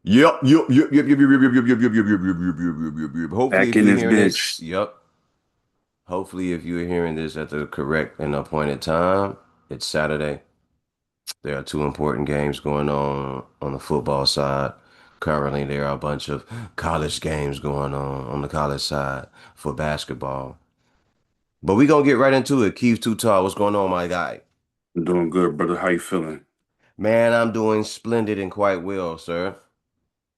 Yep, yep, yep, yep, yep, yep, yep, yep, yep, yep, yep, yep, yep, yep, yep, yep, yep, yep. Hopefully, Back if in you're this hearing this, bitch. yep. Hopefully, if you're hearing this at the correct and appointed time, it's Saturday. There are two important games going on the football side. Currently, there are a bunch of college games going on the college side for basketball. But we gonna get right into it. Keith Too Tall, what's going on, my guy? I'm doing good, brother. How you feeling? Man, I'm doing splendid and quite well, sir.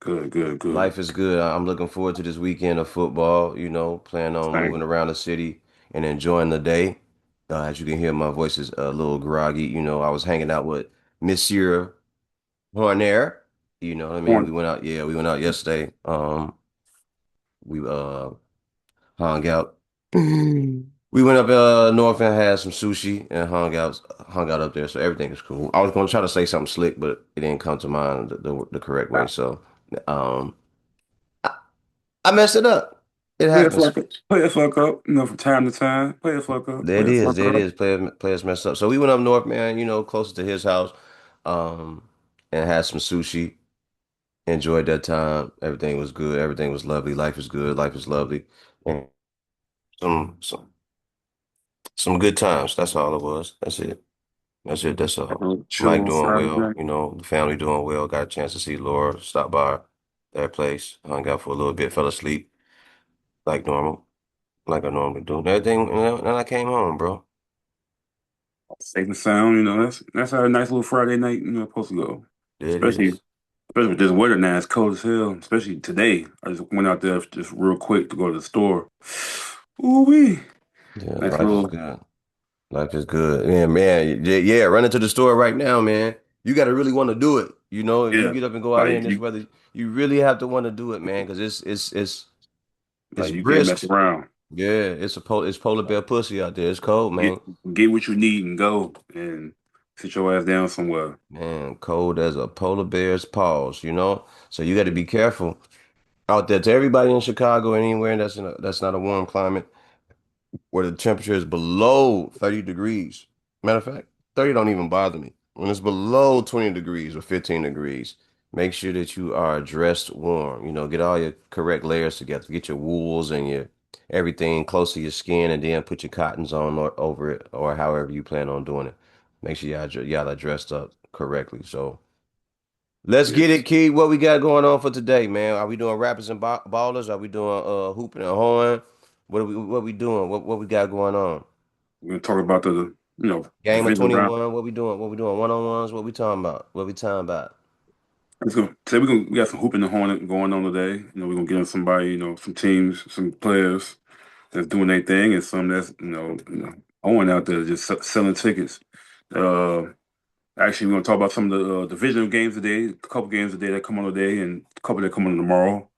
Good, good, good. Life is good. I'm looking forward to this weekend of football, plan on moving Same. around the city and enjoying the day. As you can hear, my voice is a little groggy. I was hanging out with Monsieur Hornaire. You know what I mean? Horn. We went out yesterday. We hung out. We went up north and had some sushi and hung out up there. So everything is cool. I was gonna try to say something slick, but it didn't come to mind the correct way. So um I, I messed it up. It Play the happens. fuck up. Play the fuck up. From time to time. Play the fuck up. There Play it the is. fuck There it up. is. Players messed up. So we went up north, man, closer to his house, um, and had some sushi. Enjoyed that time. Everything was good. Everything was lovely. Life is good. Life is lovely. And some good times. That's all it was. That's it. That's it. That's Like all. a Mike chill doing Friday well. night. The family doing well. Got a chance to see Laura. Stop by their place. Hung out for a little bit. Fell asleep like normal, like I normally do. And everything. And then I came home, bro. Safe and sound. That's how a nice little Friday night. Supposed to go. There it Especially, is. especially with this weather now. It's cold as hell. Especially today. I just went out there just real quick to go to the store. Ooh wee. Yeah, Nice life is little. good. Life is good. Man, yeah, yeah, run into the store right now, man. You got to really want to do it. If you Yeah. get up and go out here in Like this you. weather, you really have to want to do it, man, because it's Like you can't mess brisk. around. Yeah, it's polar bear pussy out there. It's cold, Get man. get what you need and go and sit your ass down somewhere. Man, cold as a polar bear's paws. So you got to be careful out there. To everybody in Chicago, anywhere that's not a warm climate, where the temperature is below 30 degrees. Matter of fact, 30 don't even bother me. When it's below 20 degrees or 15 degrees, make sure that you are dressed warm. Get all your correct layers together. Get your wools and your everything close to your skin, and then put your cottons on or over it, or however you plan on doing it. Make sure y'all are dressed up correctly. So let's get it, Yes. Key. What we got going on for today, man? Are we doing rappers and ballers? Are we doing hooping and horn? What we doing? What we got going on? We're gonna talk about the Game of division round. 21. What we doing? What we doing? One-on-ones? What we talking about? What we talking about? Today we got some hooping and hornet going on today. We're gonna get on somebody, some teams, some players that's doing their thing, and some that's going out there just selling tickets. Uh, Actually, we're gonna talk about some of the divisional games today. A couple games today that come on today, and a couple that come on tomorrow.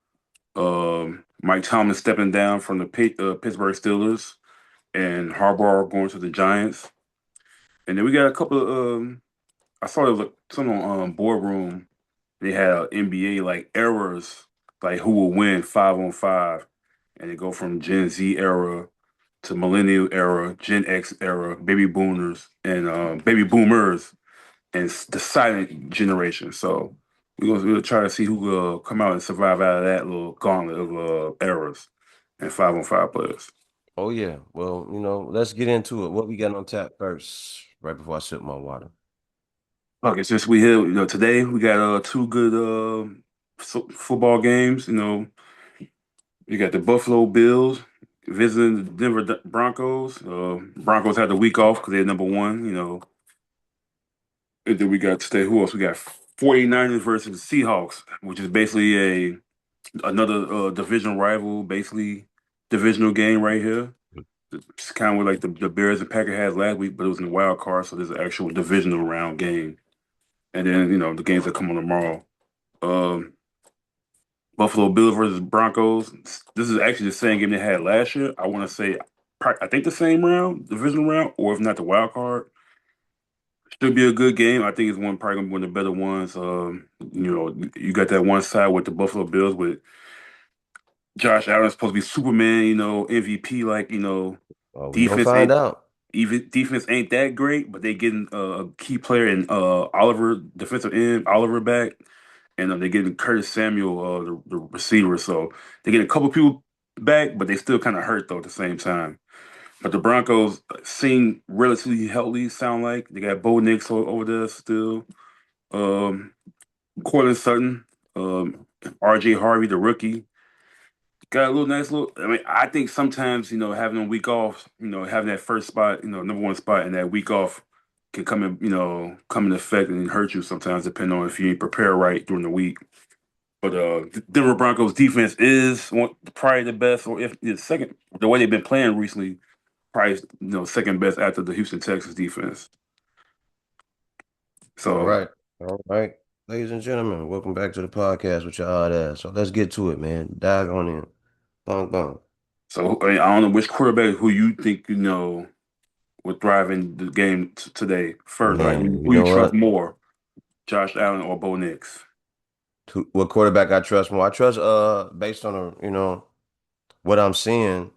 Mike Tomlin stepping down from the Pittsburgh Steelers, and Harbaugh going to the Giants. And then we got a couple of I saw there was some on boardroom. They had NBA like eras, like who will win 5-on-5, and they go from Gen Z era to Millennial era, Gen X era, baby boomers, and the silent generation. So we'll try to see who will come out and survive out of that little gauntlet of eras and 5-on-5 players. Oh yeah. Well, let's get into it. What we got on tap first, right before I sip my water. Okay, since we here, today we got two good football games. You got the Buffalo Bills visiting the Denver Broncos. Broncos had the week off because they're number one. And then we got today, who else? We got 49ers versus the Seahawks, which is basically another division rival, basically divisional game right here. It's kind of like the Bears and Packers had last week, but it was in the wild card, so there's an actual divisional round game. And then, the games that come on tomorrow. Um, Buffalo Bills versus Broncos. This is actually the same game they had last year. I want to say, I think the same round, divisional round, or if not the wild card. Should be a good game. I think it's probably gonna be one of the better ones. You got that one side with the Buffalo Bills with Josh Allen supposed to be Superman, MVP, like We gonna defense find ain't out. even defense ain't that great, but they getting a key player in Oliver, defensive end Oliver back. and they're getting Curtis Samuel, the receiver. So they get a couple people back, but they still kind of hurt though at the same time. But the Broncos seem relatively healthy. Sound like they got Bo Nix over there still. Um, Cortland Sutton, R.J. Harvey, the rookie, got a little nice little. I mean, I think sometimes having a week off, having that first spot, number one spot, and that week off can come in effect and hurt you sometimes, depending on if you ain't prepare right during the week. But Denver Broncos defense is probably the best, or if the second, the way they've been playing recently, probably second best after the Houston Texans defense. All So, right. All right. Ladies and gentlemen, welcome back to the podcast with your odd ass. So let's get to it, man. Dive on in. Bong bong. I mean, I don't know which quarterback who you think would thrive in the game today first. Like Man, you who you know trust what? more, Josh Allen or Bo Nix? What quarterback I trust more? I trust based on what I'm seeing.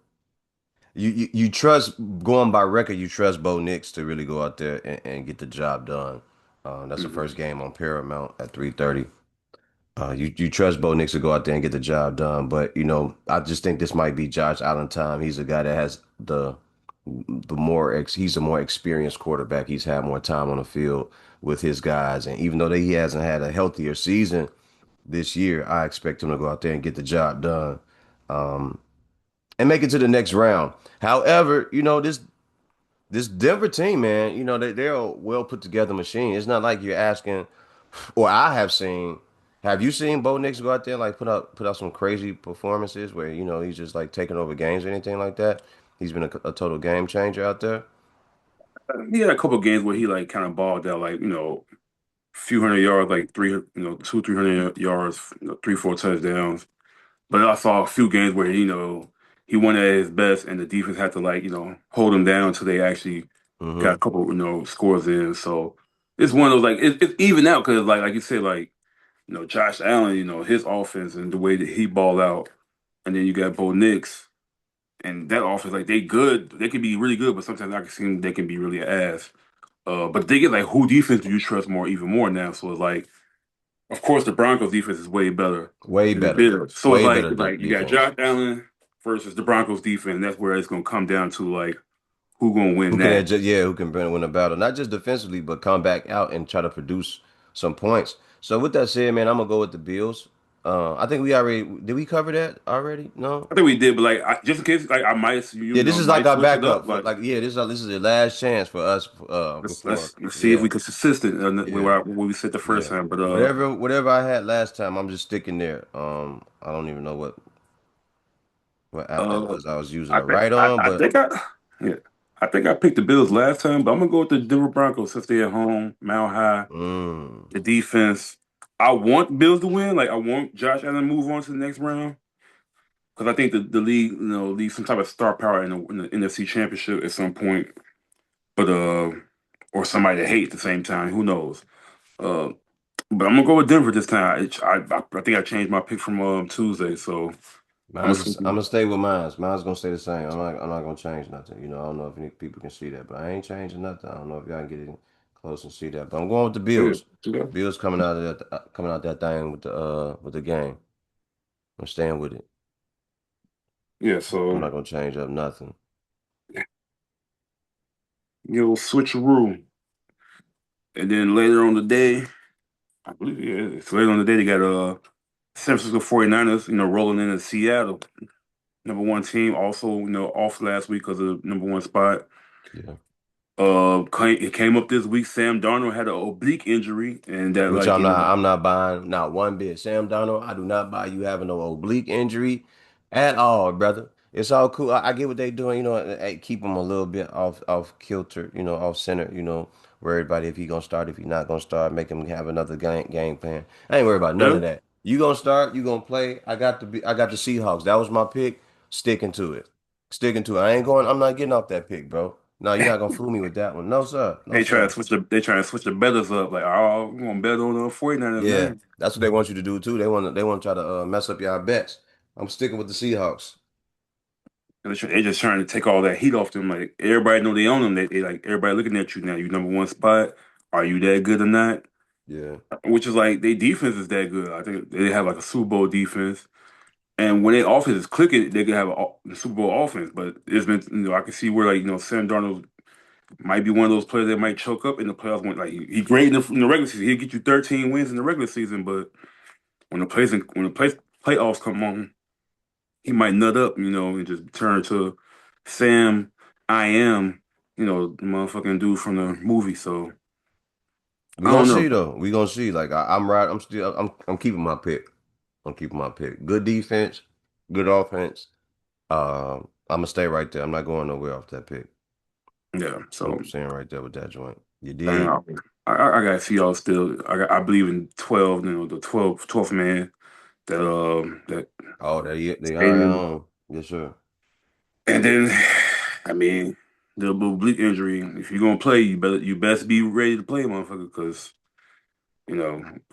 You trust going by record, you trust Bo Nix to really go out there and get the job done. That's the Mhm. first game on Paramount at 3:30. You trust Bo Nix to go out there and get the job done, but I just think this might be Josh Allen time. He's a guy that has he's a more experienced quarterback. He's had more time on the field with his guys, and even though he hasn't had a healthier season this year, I expect him to go out there and get the job done, um, and make it to the next round. However, this Denver team, man, they're a well put together machine. It's not like you're asking, or I have seen. Have you seen Bo Nix go out there and like put out some crazy performances where he's just like taking over games or anything like that? He's been a total game changer out there. He had a couple games where he like kind of balled out, like few hundred yards, like two, 300 yards, three, four touchdowns. But I saw a few games where he went at his best, and the defense had to like hold him down until they actually got a Hmm. couple scores in. So it's one of those like it's even out because like you said like Josh Allen, his offense and the way that he ball out, and then you got Bo Nix and that offense like they good, they can be really good, but sometimes I can see they can be really ass. But they get like who defense do you trust more even more now? So it's like of course, the Broncos defense is way better Way than the better, Bears. So it's way like better you got defense. Josh Allen versus the Broncos defense. That's where it's gonna come down to like who gonna win Who can that. adjust, yeah, who can win a battle, not just defensively, but come back out and try to produce some points. So with that said, man, I'm gonna go with the Bills. I think we already did we cover that already? No. I think we did, but like just in case, like I might Yeah, this is like might our switch it up. backup for like yeah, this is the last chance for us before Let's see if yeah, we can consistent yeah, where we said the first yeah. time. But Whatever I had last time, I'm just sticking there. I don't even know what app that uh was I was using I to think write on, I but think yeah I think I picked the Bills last time, but I'm gonna go with the Denver Broncos since they're at home, Mile High. mm, The defense. I want Bills to win. Like I want Josh Allen to move on to the next round because I think the league, needs some type of star power in the NFC Championship at some point. But or somebody to hate at the same time. Who knows? Uh, but I'm gonna go with Denver this time. I think I changed my pick from Tuesday, so I'm gonna stick I'm with. gonna stay with mine. Mine's gonna stay the same. I'm not gonna change nothing. I don't know if any people can see that, but I ain't changing nothing. I don't know if y'all can get in close and see that, but I'm going with the Yeah, Bills. yeah. Bills coming out that thing with the game. I'm staying with it. Yeah, I'm so not gonna change up nothing. switcheroo, and then later on the day, I believe yeah, it's later on the day they got San Francisco 49ers, rolling into Seattle. Number one team, also, off last week because of the number one spot. Yeah. It came up this week. Sam Darnold had an oblique injury, and that, Which like, I'm not buying not one bit. Sam Donald, I do not buy you having no oblique injury at all, brother. It's all cool. I get what they doing, keep him a little bit off kilter, off center, worried about if he gonna start, if he not gonna start, make him have another game plan. I ain't worried about none yeah, of that. You gonna start, you gonna play. I got the Seahawks. That was my pick. Sticking to it. Sticking to it. I'm not getting off that pick, bro. No, you're not gonna fool me with that one. No, sir. No, sir. they trying to switch the betters up. Like, oh, we're gonna bet on the 49ers Yeah, now. that's what they want you to do too. They want to try to mess up your bets. I'm sticking with the Seahawks. And they just trying to take all that heat off them. Like, everybody know they own them. They like everybody looking at you now. You number one spot. Are you that good or not? Yeah. which is like their defense is that good. I think they have like a Super Bowl defense. And when their offense is clicking, they can have a Super Bowl offense. But it's been, I can see where like Sam Darnold might be one of those players that might choke up in the playoffs. When like he great in the regular season, he'll get you 13 wins in the regular season. But when the playoffs come on, he might nut up, and just turn to Sam I am, the motherfucking dude from the movie. So We I gonna don't know. see though. We gonna see. Like I'm right. I'm keeping my pick. I'm keeping my pick. Good defense, good offense. I'm gonna stay right there. I'm not going nowhere off that pick. Yeah. I'm So staying right there with that joint. You I, dig? I got to see y'all still. I believe in 12. The 12th man that Oh, they are Amen. on. Yes, sir. And then, I mean, the oblique injury. If you're gonna play, you best be ready to play, motherfucker. Because I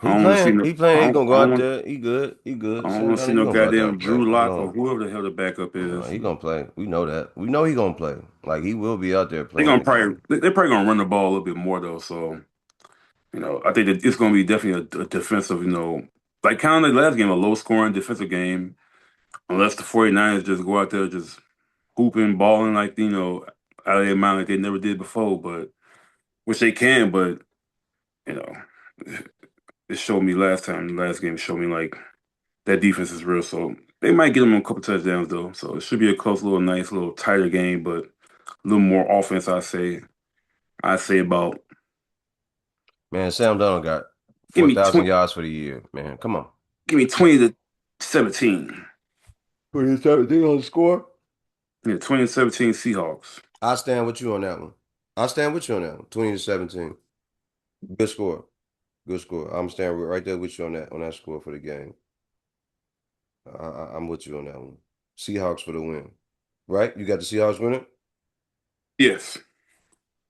He don't want to see playing. no. He playing. I He don't, gonna I go don't out want. there. He good. He I good. don't Sam want to see Donald, he no gonna go out there goddamn and play. Drew You Lock or know, whoever the hell the backup is. he gonna play. We know that. We know he gonna play. Like he will be out there They're playing gonna the probably game. they're probably gonna run the ball a little bit more though. So I think that it's gonna be definitely a defensive. Like kind of the last game, a low scoring defensive game. Unless the 49ers just go out there just hooping, balling like out of their mind like they never did before, but which they can, but you know, it showed me last time, the last game showed me like that defense is real. So they might get them a couple touchdowns though. So it should be a close little nice little tighter game, but a little more offense, I say about Man, Sam Donald got give four me thousand 20 yards for the year. Man, come on. give me 20-17. What is that? They on the score? Yeah, 2017 Seahawks. I stand with you on that one. I stand with you on that one. 20-17. Good score. Good score. I'm standing right there with you on that score for the game. I'm with you on that one. Seahawks for the win. Right? You got the Seahawks winning? Yes.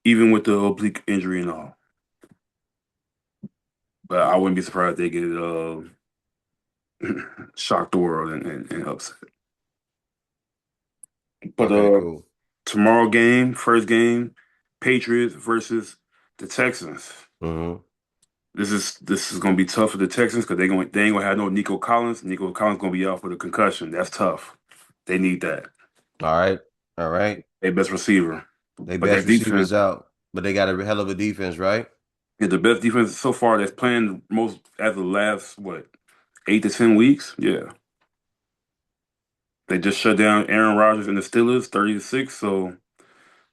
Even with the oblique injury and all. But I wouldn't be surprised they get shock the world and upset. But Okay, cool. tomorrow game, first game, Patriots versus the Texans. Mm-hmm. This is gonna be tough for the Texans because they ain't gonna have no Nico Collins. Nico Collins gonna be out with a concussion. That's tough. They need that. All right. All right. Their best receiver. They But best that defense receivers out, but they got a hell of a defense, right? is the best defense so far that's playing most as of the last 8 to 10 weeks. Yeah. They just shut down Aaron Rodgers and the Steelers 30-6. So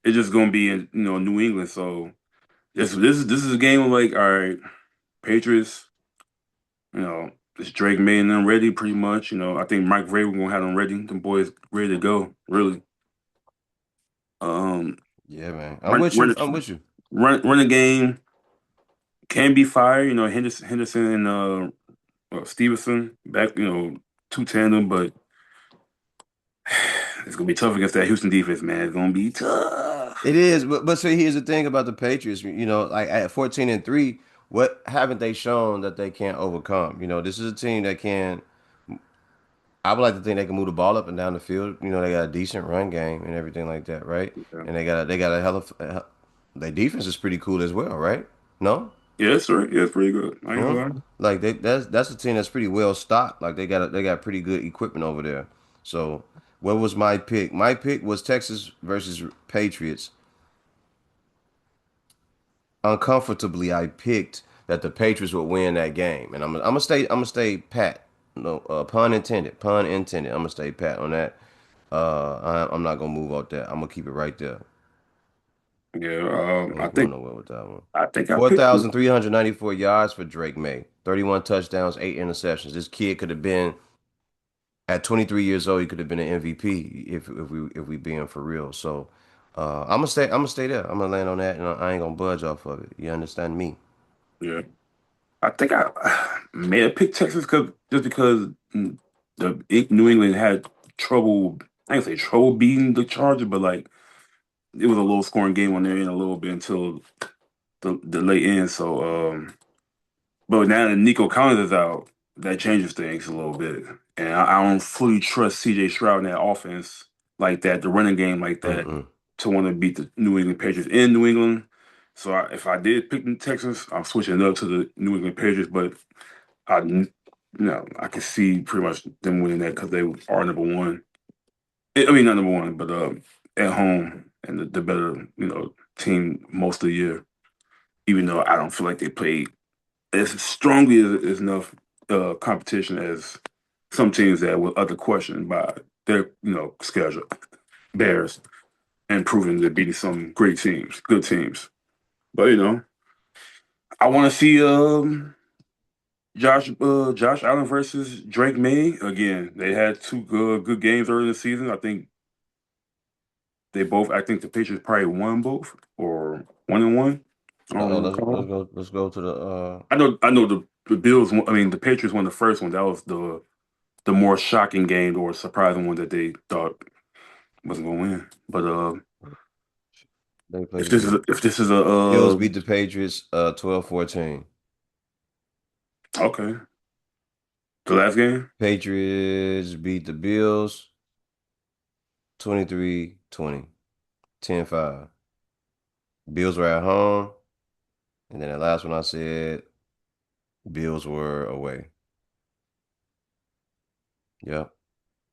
it's just gonna be in New England. So this is a game of like, all right, Patriots, it's Drake May and them ready pretty much. I think Mike Vrabel gonna have them ready, them boys ready to go, really. Um Yeah, man. I'm run with you. run I'm with you. run the game can be fire, Henderson and Stevenson back, two tandem, but it's gonna be tough against that Houston defense, man. It's gonna be It tough. is, but see, here's the thing about the Patriots. Like at 14-3, what haven't they shown that they can't overcome? This is a team that can. I would like to think they can move the ball up and down the field. They got a decent run game and everything like that, right? Yeah, And they got a hell of their defense is pretty cool as well, right? No, yeah, sir. Yeah, it's pretty good. I ain't no, gonna lie. like that's a team that's pretty well stocked. Like they got pretty good equipment over there. So what was my pick? My pick was Texas versus Patriots. Uncomfortably, I picked that the Patriots would win that game, and I'm gonna stay pat. No, pun intended. I'm gonna stay pat on that. I'm not gonna move out there. I'm gonna keep it right there. Yeah, I I ain't going think nowhere with that one. I think I Four picked thousand 394 yards for Drake May, 31 touchdowns, 8 interceptions. This kid could have been at 23 years old. He could have been an MVP if we being for real. So I'm gonna stay there. I'm gonna land on that, and I ain't gonna budge off of it. You understand me? yeah. I think I may have picked Texas just because New England had trouble. I ain't say trouble beating the Chargers, but like it was a low scoring game on there in a little bit until the late end. So, but now that Nico Collins is out, that changes things a little bit. And I don't fully trust CJ Stroud in that offense like that, the running game like that, Mm-mm. to want to beat the New England Patriots in New England. If I did pick the Texans, I'm switching it up to the New England Patriots. But I can see pretty much them winning that because they are number one. I mean, not number one, but at home and the better team most of the year. Even though I don't feel like they played as strongly as enough competition as some teams that were other questioned by their schedule. Bears and proving they're beating some great teams, good teams. But I want to see Josh Allen versus Drake May again. They had two good games early in the season. I think they both. I think the Patriots probably won both or 1-1. I don't recall. Let's go to the I know the Bills. I mean, the Patriots won the first one. That was the more shocking game or surprising one that they thought wasn't going to win. But they played if each this is other. a Bills beat the Patriots 12-14. okay, the last game. Patriots beat the Bills 23-20, 10-5. Bills were at home, and then the last one I said, Bills were away. Yep,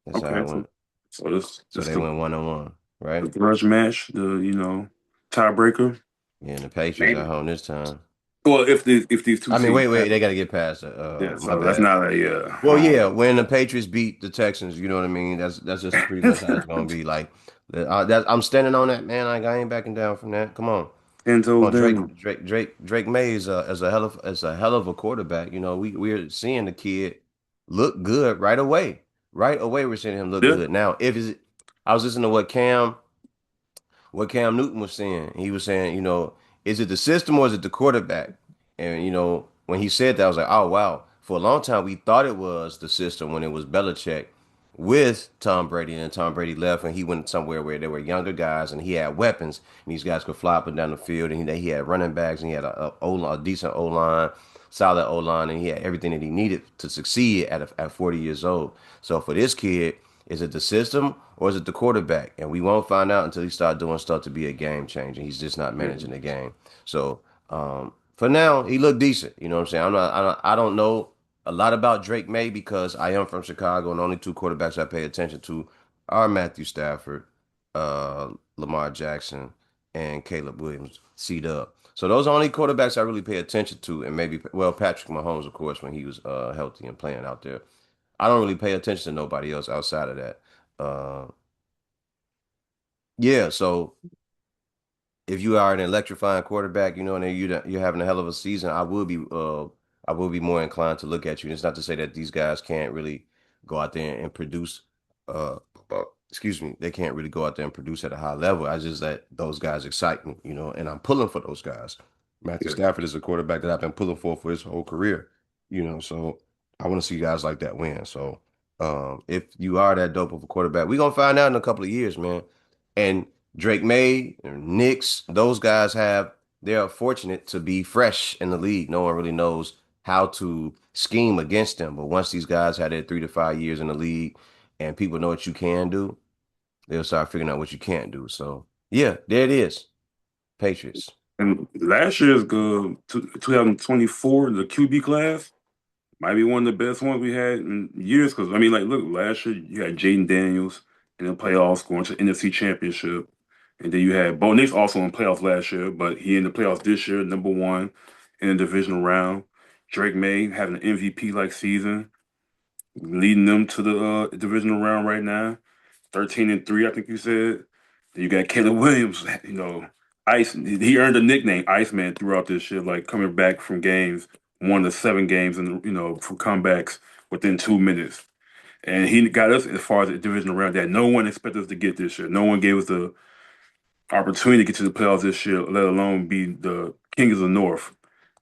that's how Okay, it went. so this So this they the, went 1-1, the right? grudge match, the tiebreaker. Yeah, and the Patriots at Maybe. home this time. Well, if these two I mean, teams wait, have, they got to get past it. yeah, My so that's bad. not a Well, yeah, when the Patriots beat the Texans, you know what I mean. That's just pretty much how it's yeah. gonna be. Like, I'm standing on that, man. Like, I ain't backing down from that. Come on. Ten toes Oh, down. Drake May is a hell of a quarterback. You know, we're seeing the kid look good right away. Right away, we're seeing him look Yeah, good. Now, I was listening to what Cam Newton was saying. He was saying, is it the system or is it the quarterback? And when he said that, I was like, oh wow. For a long time, we thought it was the system when it was Belichick with Tom Brady, and Tom Brady left, and he went somewhere where there were younger guys, and he had weapons, and these guys could fly up and down the field, and he had running backs, and he had a decent O line, solid O line, and he had everything that he needed to succeed at 40 years old. So for this kid, is it the system or is it the quarterback? And we won't find out until he start doing stuff to be a game changer. He's just not yeah. managing the game. So for now, he looked decent. You know what I'm saying? I don't know a lot about Drake May because I am from Chicago, and the only two quarterbacks I pay attention to are Matthew Stafford, Lamar Jackson, and Caleb Williams, C-Dub. So those are only quarterbacks I really pay attention to, and maybe Patrick Mahomes, of course, when he was healthy and playing out there. I don't really pay attention to nobody else outside of that. Uh, yeah, so if you are an electrifying quarterback, and you're having a hell of a season, I will be more inclined to look at you. And it's not to say that these guys can't really go out there and produce excuse me, they can't really go out there and produce at a high level. I just that those guys excite me, and I'm pulling for those guys. Matthew Yeah. Stafford is a quarterback that I've been pulling for his whole career, so I want to see guys like that win. So if you are that dope of a quarterback, we're gonna find out in a couple of years, man. And Drake May, Knicks, those guys they're fortunate to be fresh in the league. No one really knows how to scheme against them. But once these guys had their 3 to 5 years in the league and people know what you can do, they'll start figuring out what you can't do. So yeah, there it is. Patriots. And last year's 2024, the QB class might be one of the best ones we had in years. Because I mean, like, look, last year you had Jaden Daniels in the playoffs going to the NFC Championship, and then you had Bo Nix also in playoffs last year, but he in the playoffs this year, number one in the divisional round. Drake May having an MVP like season, leading them to the divisional round right now. 13-3, I think you said. Then you got Caleb Williams, Ice. He earned a nickname, Iceman, throughout this shit, like coming back from games, one of 7 games, and from comebacks within 2 minutes. And he got us as far as the divisional round that no one expected us to get this year. No one gave us the opportunity to get to the playoffs this year, let alone be the King of the North,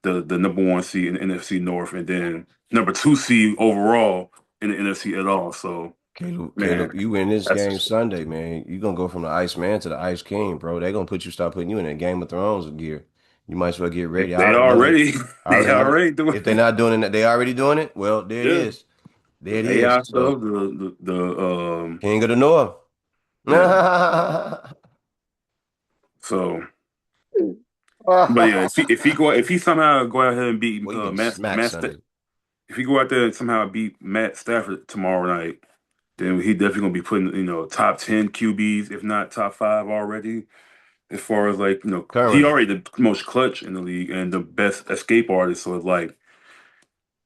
the number one seed in the NFC North, and then number two seed overall in the NFC at all. So, Caleb, man, you win this that's game just Sunday, man. You're gonna go from the Ice Man to the Ice King, bro. They're gonna start putting you in a Game of Thrones gear. You might as well get ready. I they already know they already I they already know that already doing if they're not doing it, they already doing it. Well, there it yeah. is. There The it is. AI So stuff, the King of the North. yeah. So But yeah, if he somehow go out here and beat Well, he gonna smack Sunday. if he go out there and somehow beat Matt Stafford tomorrow night, then he definitely gonna be putting top 10 QBs, if not top five already. As far as like he Currently. already the most clutch in the league and the best escape artist. So it's like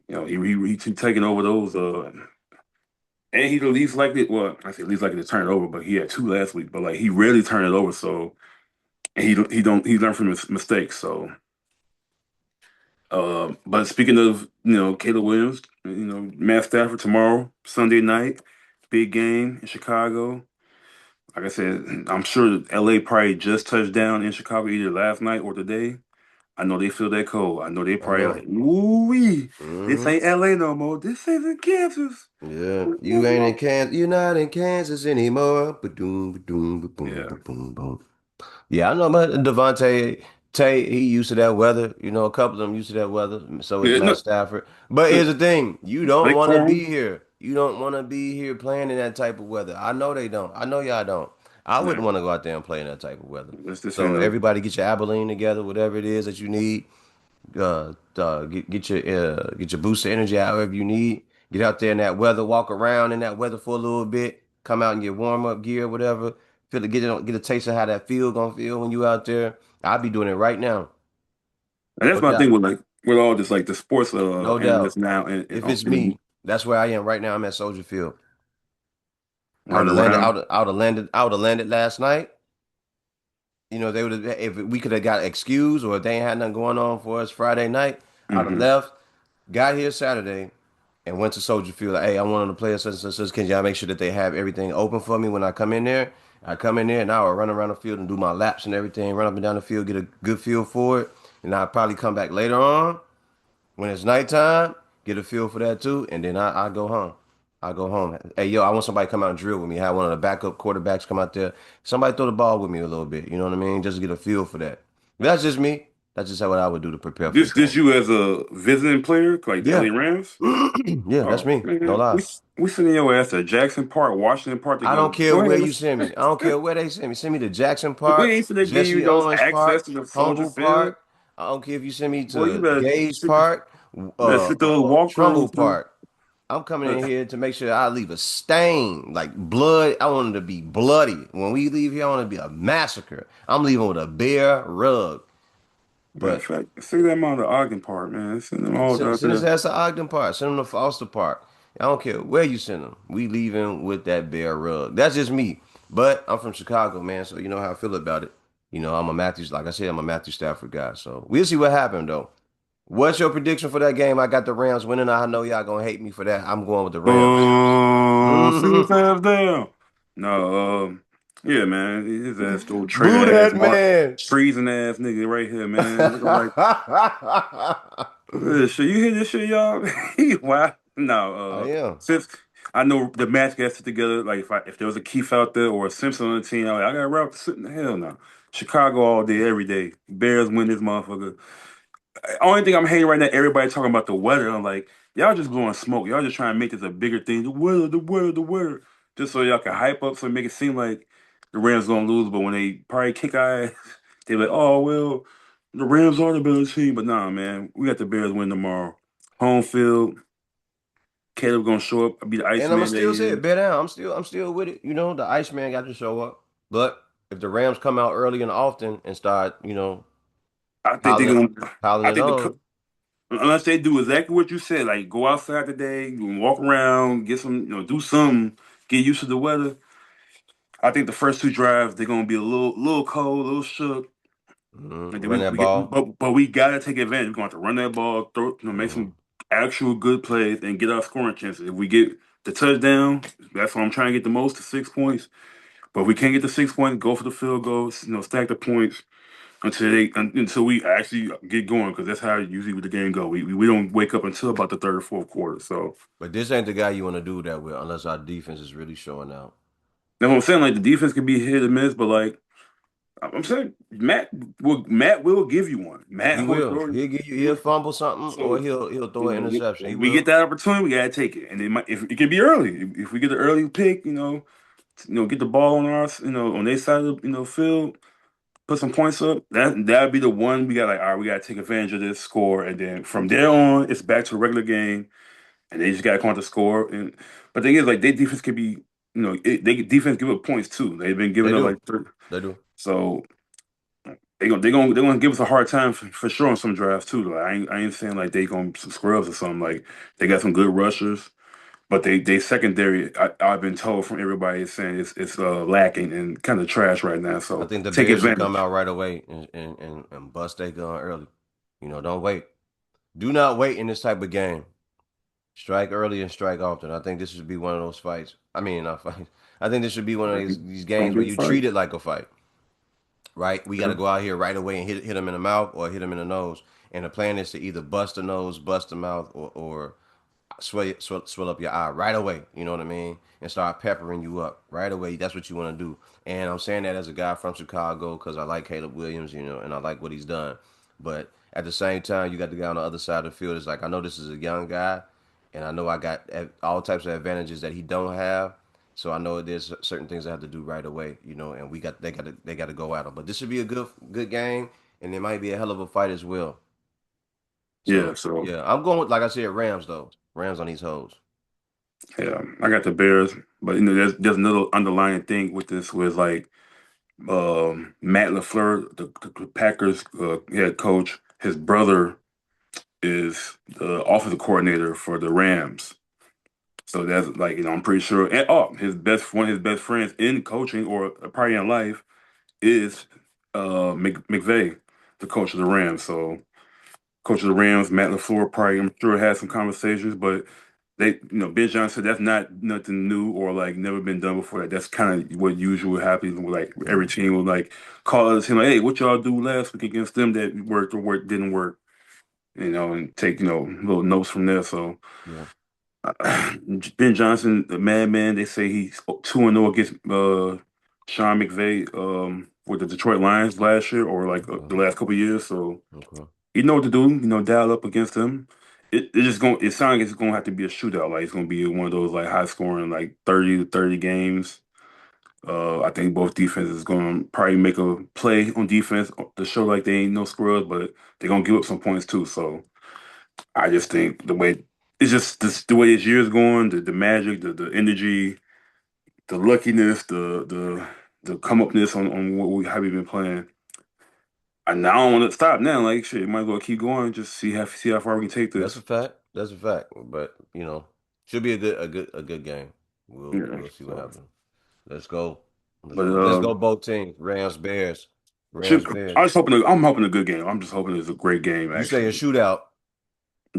he taking over those. And he the least likely. Well, I say least likely to turn it over, but he had two last week. But like he rarely turned it over. So and he learned from his mistakes. So. But speaking of, Caleb Williams, Matt Stafford tomorrow, Sunday night, big game in Chicago. Like I said, I'm sure LA probably just touched down in Chicago either last night or today. I know they feel that cold. I know they I probably know. like, ooh, this Hmm. ain't LA no more. This isn't Kansas. Yeah, you ain't in Kansas. You're not in Kansas anymore. Ba-doom, ba-doom, ba-boom, Yeah. ba-boom, boom. Yeah, I know about Devontae Tate. He used to that weather. A couple of them used to that weather. So is Yeah, Matt no, Stafford. But here's the thing: you don't Lake want to be Form. here. You don't want to be here playing in that type of weather. I know they don't. I know y'all don't. I Nah, wouldn't want to go out there and play in that type of weather. this ain't So no. everybody get your Abilene together, whatever it is that you need. Get your boost of energy however you need. Get out there in that weather, walk around in that weather for a little bit. Come out in your warm up gear, whatever. Feel to get a taste of how that feel gonna feel when you out there. I'll be doing it right now, And that's no my doubt, thing with like with all this like the sports no analysts doubt. now and, If it's me, that's where I am right now. I'm at Soldier Field. I would running have landed. around. I would have landed. I would have landed last night. They would have if we could have got excused or if they ain't had nothing going on for us Friday night. I'd have Hmm. left, got here Saturday, and went to Soldier Field. Like, hey, I want them to play such and such. Such. Can y'all make sure that they have everything open for me when I come in there? I come in there and I will run around the field and do my laps and everything, run up and down the field, get a good feel for it. And I'll probably come back later on when it's nighttime, get a feel for that too, and then I go home. I go home. Hey, yo, I want somebody to come out and drill with me. Have one of the backup quarterbacks come out there. Somebody throw the ball with me a little bit. You know what I mean? Just to get a feel for that. That's just me. That's just how what I would do to prepare for the This game. you as a visiting player, like the Yeah. LA Rams? Yeah, that's Oh me. No man, lie. we sending your ass to Jackson Park, Washington Park to I don't care go where ahead. you send me. I don't care where they send me. Send me to Jackson We Park, ain't finna give you Jesse those Owens access Park, to the Soldier Humble Field. Park. I don't care if you send me Boy, to Gage Park, you better sit those Trumbull walkthroughs through. Park. I'm coming in Better- here to make sure I leave a stain, like blood. I want it to be bloody. When we leave here, I want it to be a massacre. I'm leaving with a bare rug. Matter of But fact, see them on the Ogden Park, man. Send them all out send his there. ass to Ogden Park. Send him to Foster Park. I don't care where you send him. We leaving with that bare rug. That's just me. But I'm from Chicago, man, so you know how I feel about it. I'm a Matthews, like I said, I'm a Matthew Stafford guy. So we'll see what happened though. What's your prediction for that game? I got the Rams winning. I know y'all gonna hate me for that. I'm going with the Rams. Sit Hmm. his ass down. No, yeah, man. His ass throw Boo traitor ass, that Mark, man. treason ass nigga right here, man. Looking like shit. You hear this shit, y'all? Wow. No, I am. since I know the match gets it together, like if there was a Keith out there or a Simpson on the team, I got Ralph sitting the hell no. Chicago all day, every day. Bears win this motherfucker. Only thing I'm hating right now, everybody talking about the weather. I'm like, y'all just blowing smoke. Y'all just trying to make this a bigger thing. The weather, the weather, the weather. Just so y'all can hype up, so make it seem like the Rams gonna lose. But when they probably kick our ass, they like, oh well, the Rams are the better team. But nah, man, we got the Bears win tomorrow. Home field. Caleb gonna show up, be the And I'ma Iceman that still he say is. it, bet down. I'm still with it. The Iceman got to show up. But if the Rams come out early and often and start, I think they're piling gonna. piling I it think on. unless they do exactly what you said, like go outside today, walk around, get some, do something, get used to the weather. I think the first two drives they're gonna be a little cold, a little shook, and then Run that we get, ball. but we gotta take advantage. We're going to have to run that ball, throw, make Mhm. some actual good plays, and get our scoring chances. If we get the touchdown, that's what I'm trying to get the most, the 6 points. But if we can't get the 6 points, go for the field goals, stack the points until we actually get going, because that's how usually the game go. We don't wake up until about the third or fourth quarter. So But this ain't the guy you want to do that with unless our defense is really showing out. that's what I'm saying. Like the defense can be hit or miss, but like I'm saying, Matt will give you one. He Matt will will. throw. He'll fumble something or So he'll throw an interception. He when we get will. that opportunity, we gotta take it. And it might if it can be early. If we get an early pick, get the ball on our on their side of the field. put some points up, that'd be the one we got like, all right, we gotta take advantage of this score, and then from there on, it's back to a regular game, and they just gotta come out to score. And but the thing is, like, their defense could be, they defense give up points too. They've been They giving up like do. three, They do. so they gonna give us a hard time for sure on some drafts too. Like, I ain't saying like they gonna be some scrubs or something. Like they got some good rushers. But they secondary, I've been told from everybody is saying it's lacking and kind of trash right now. I So think the take Bears should come advantage. out right away and bust their gun early. Don't wait. Do not wait in this type of game. Strike early and strike often. I think this should be one of those fights. I mean, not fights. I think this should be one of these It's gonna games be where a you fight. treat it like a fight, right? We got to Yeah. go out here right away and hit him in the mouth or hit him in the nose. And the plan is to either bust the nose, bust the mouth, or swell up your eye right away. You know what I mean? And start peppering you up right away. That's what you want to do. And I'm saying that as a guy from Chicago because I like Caleb Williams, and I like what he's done. But at the same time, you got the guy on the other side of the field. It's like I know this is a young guy, and I know I got all types of advantages that he don't have. So I know there's certain things I have to do right away, and they got to go at him. But this should be a good game, and it might be a hell of a fight as well. Yeah. So So yeah, I'm going with like I said, Rams though. Rams on these hoes. yeah, I got the Bears, but there's another underlying thing with this with like Matt LaFleur, the Packers head coach. His brother is the offensive coordinator for the Rams. So that's like, I'm pretty sure. And one of his best friends in coaching or probably in life is McVay, the coach of the Rams. So coach of the Rams, Matt LaFleur, probably I'm sure had some conversations, but Ben Johnson said that's not nothing new or like never been done before. That's kind of what usually happens. With, like every Mm, team will like call us him like, hey, what y'all do last week against them that worked or work didn't work, and take little notes from there. So yeah. Ben Johnson, the madman, they say he's 2-0 against Sean McVay with the Detroit Lions last year or like Okay. the last couple of years. So Okay. you know what to do, dial up against him. It sounds like it's gonna have to be a shootout. Like it's gonna be one of those like high scoring like 30 to 30 games. I think both defenses is gonna probably make a play on defense to show like they ain't no scrubs, but they're gonna give up some points too. So I just think the way this year's going, the magic, the energy, the luckiness, the come upness on how we've been playing. And I don't want to stop now. Like shit, might as well keep going. Just see how far we can take That's a this. fact. That's a fact. But should be a good game. We'll Yeah. we'll see what So, happens. Let's go. Let's but go. Let's go both teams. Rams, Bears. should Rams, Bears. I just hoping I'm hoping a good game. I'm just hoping it's a great game. You say a Actually, shootout,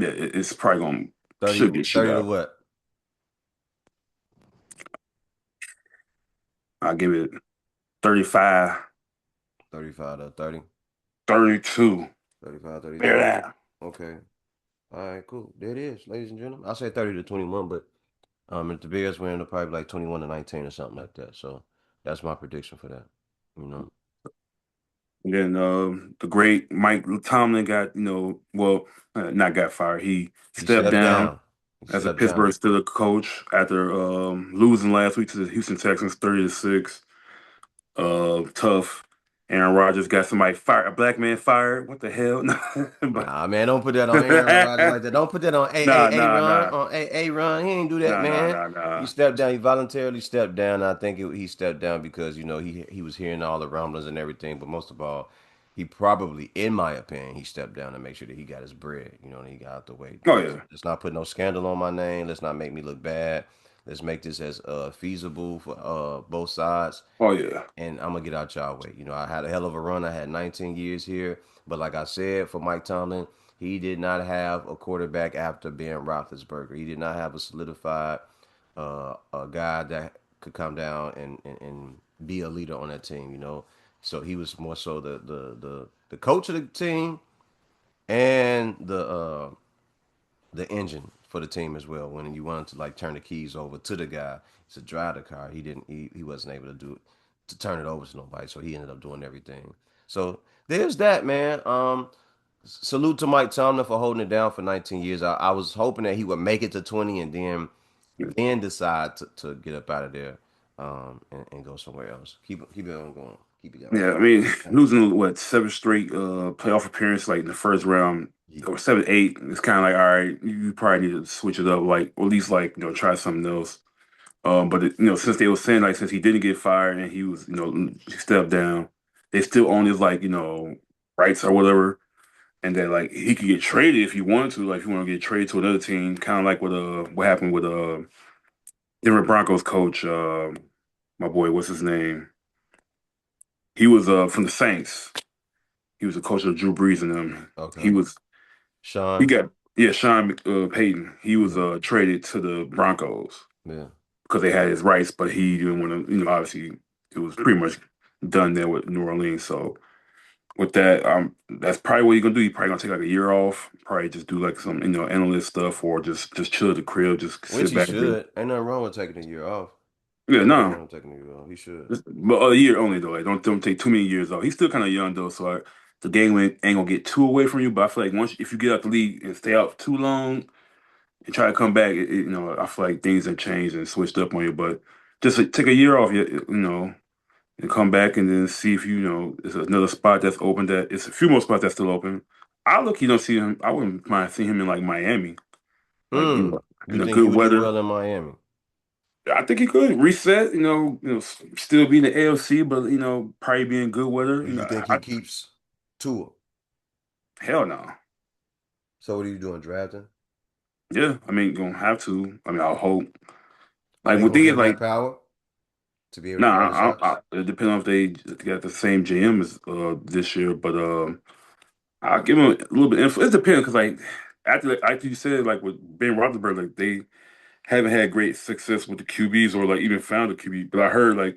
yeah, it's probably gonna 30, should be a 30 to shootout. what? I'll give it 35, 35 to 30. 32. 35, Bear 32. that. Okay. All right, cool. There it is, ladies and gentlemen. I'll say 30 to 21, but if the Bears win, it'll probably be like 21 to 19 or something like that. So that's my prediction for that. You know. And then the great Mike Tomlin got, well, not got fired. He He stepped stepped down down. He as a stepped down. Pittsburgh Steelers coach after losing last week to the Houston Texans 30-6. Tough. Aaron Rodgers got somebody fired, a black man fired. What the hell? But Nah, man, don't put that on Aaron Rodgers like that. Don't put that on nah, A nah, Ron. nah, On A Ron. He ain't do that, nah, nah, man. nah, He nah. stepped down. He voluntarily stepped down. I think he stepped down because he was hearing all the rumblings and everything. But most of all, he probably, in my opinion, he stepped down to make sure that he got his bread. And he got out the way. Oh yeah, Let's not put no scandal on my name. Let's not make me look bad. Let's make this as feasible for both sides, oh yeah. and I'm gonna get out y'all way. I had a hell of a run. I had 19 years here, but like I said, for Mike Tomlin, he did not have a quarterback after Ben Roethlisberger. He did not have a solidified a guy that could come down and be a leader on that team. So he was more so the coach of the team and the engine for the team as well. When you wanted to like turn the keys over to the guy to drive the car, he didn't. He wasn't able to do it to turn it over to nobody. So he ended up doing everything. So there's that, man. Salute to Mike Tomlin for holding it down for 19 years. I was hoping that he would make it to 20 and then decide to get up out of there and go somewhere else. Keep it on going. Keep it going. Yeah, I mean, losing what 7 straight playoff appearance like in the first round Yeah. or 7, 8, it's kind of like all right, you probably need to switch it up, like or at least like try something else. But since they were saying like since he didn't get fired and he was he stepped down, they still own his like rights or whatever, and that like he could get traded if he wanted to, like if you want to get traded to another team, kind of like what happened with Denver Broncos coach, my boy, what's his name? He was from the Saints. He was a coach of Drew Brees and them. He Okay. was he Sean. got yeah, Sean Payton. He was Yeah. traded to the Broncos Yeah. because they had his rights, but he didn't want to. Obviously, it was pretty much done there with New Orleans. So with that, that's probably what you're gonna do. You're probably gonna take like a year off. Probably just do like some analyst stuff, or just chill at the crib, just Which sit he back. should. Ain't nothing wrong with taking a year off. Yeah, Ain't nothing no, wrong with taking a year off. He should. but a year only though. Like, don't take too many years off. He's still kind of young though, so the game ain't gonna get too away from you. But I feel like once if you get out the league and stay out too long and try to come back, I feel like things have changed and switched up on you. But just take a year off, and come back and then see if there's another spot that's open. That it's a few more spots that's still open. I look, you don't see him. I wouldn't mind seeing him in like Miami, like You in a think he good would do weather. well in Miami? I think he could reset. Still be in the AFC, but probably be in good weather. Do you think he keeps Tua? Hell no. So what are you doing, drafting? Yeah, I mean, gonna have to. I mean, I hope. Are Like, they one gonna thing give is him that like, power to be able to nah, call the shots? it depends on if they got the same GM as this year, but I'll give him a little bit. It depends because like after you said like with Ben Roethlisberger, like they haven't had great success with the QBs or like even found a QB. But I heard like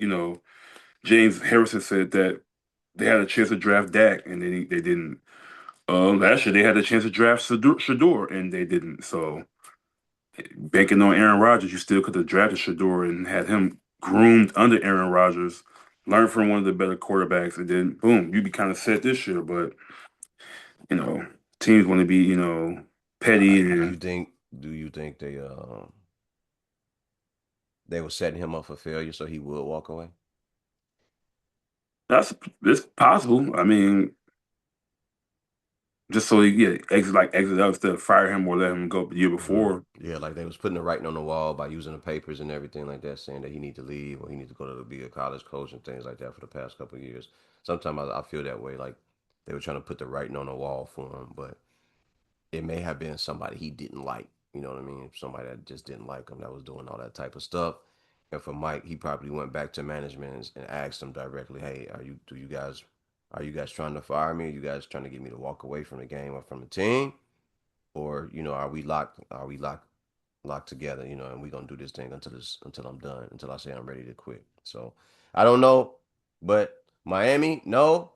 James Harrison said that they had a chance to draft Dak and they didn't. Last year they had a chance to draft Shador and they didn't. So banking on Aaron Rodgers, you still could have drafted Shador and had him groomed under Aaron Rodgers, learn from one of the better quarterbacks, and then boom, you'd be kind of set this year. But you know, teams want to be petty Do and you think? Do you think they were setting him up for failure so he would walk away? that's it's possible. I mean, just so he exit out instead of fire him or let him go the year before. Yeah, like they was putting the writing on the wall by using the papers and everything like that, saying that he need to leave or he need to go to be a college coach and things like that for the past couple of years. Sometimes I feel that way, like they were trying to put the writing on the wall for him, but it may have been somebody he didn't like. You know what I mean? Somebody that just didn't like him that was doing all that type of stuff. And for Mike, he probably went back to management and asked them directly, "Hey, are you guys trying to fire me? Are you guys trying to get me to walk away from the game or from the team? Or are we locked together, and we're gonna do this thing until I'm done, until I say I'm ready to quit." So I don't know, but Miami, no,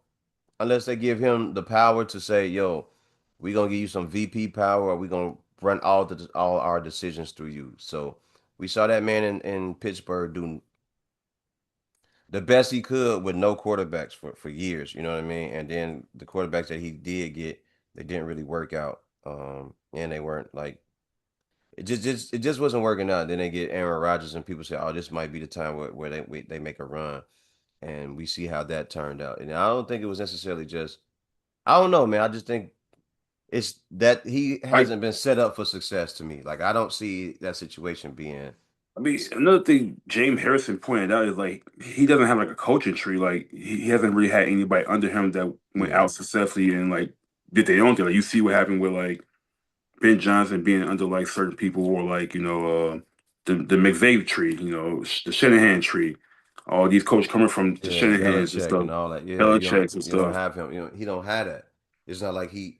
unless they give him the power to say, "Yo, we gonna give you some VP power, or we gonna run all our decisions through you." So we saw that man in Pittsburgh do the best he could with no quarterbacks for years. You know what I mean? And then the quarterbacks that he did get, they didn't really work out, and they weren't like it just wasn't working out. Then they get Aaron Rodgers, and people say, "Oh, this might be the time where they make a run," and we see how that turned out. And I don't think it was necessarily just I don't know, man. I just think it's that he Like, hasn't been set up for success to me. Like I don't see that situation being. I mean, another thing James Harrison pointed out is like he doesn't have like a coaching tree. Like he hasn't really had anybody under him that went Yeah, out successfully and like did their own thing. Like you see what happened with like Ben Johnson being under like certain people or like the McVay tree, the Shanahan tree. All these coaches coming from the yeah, Shanahans and Belichick stuff, and all that. Yeah, Belichick's and you don't stuff. have him. He don't have that. It's not like he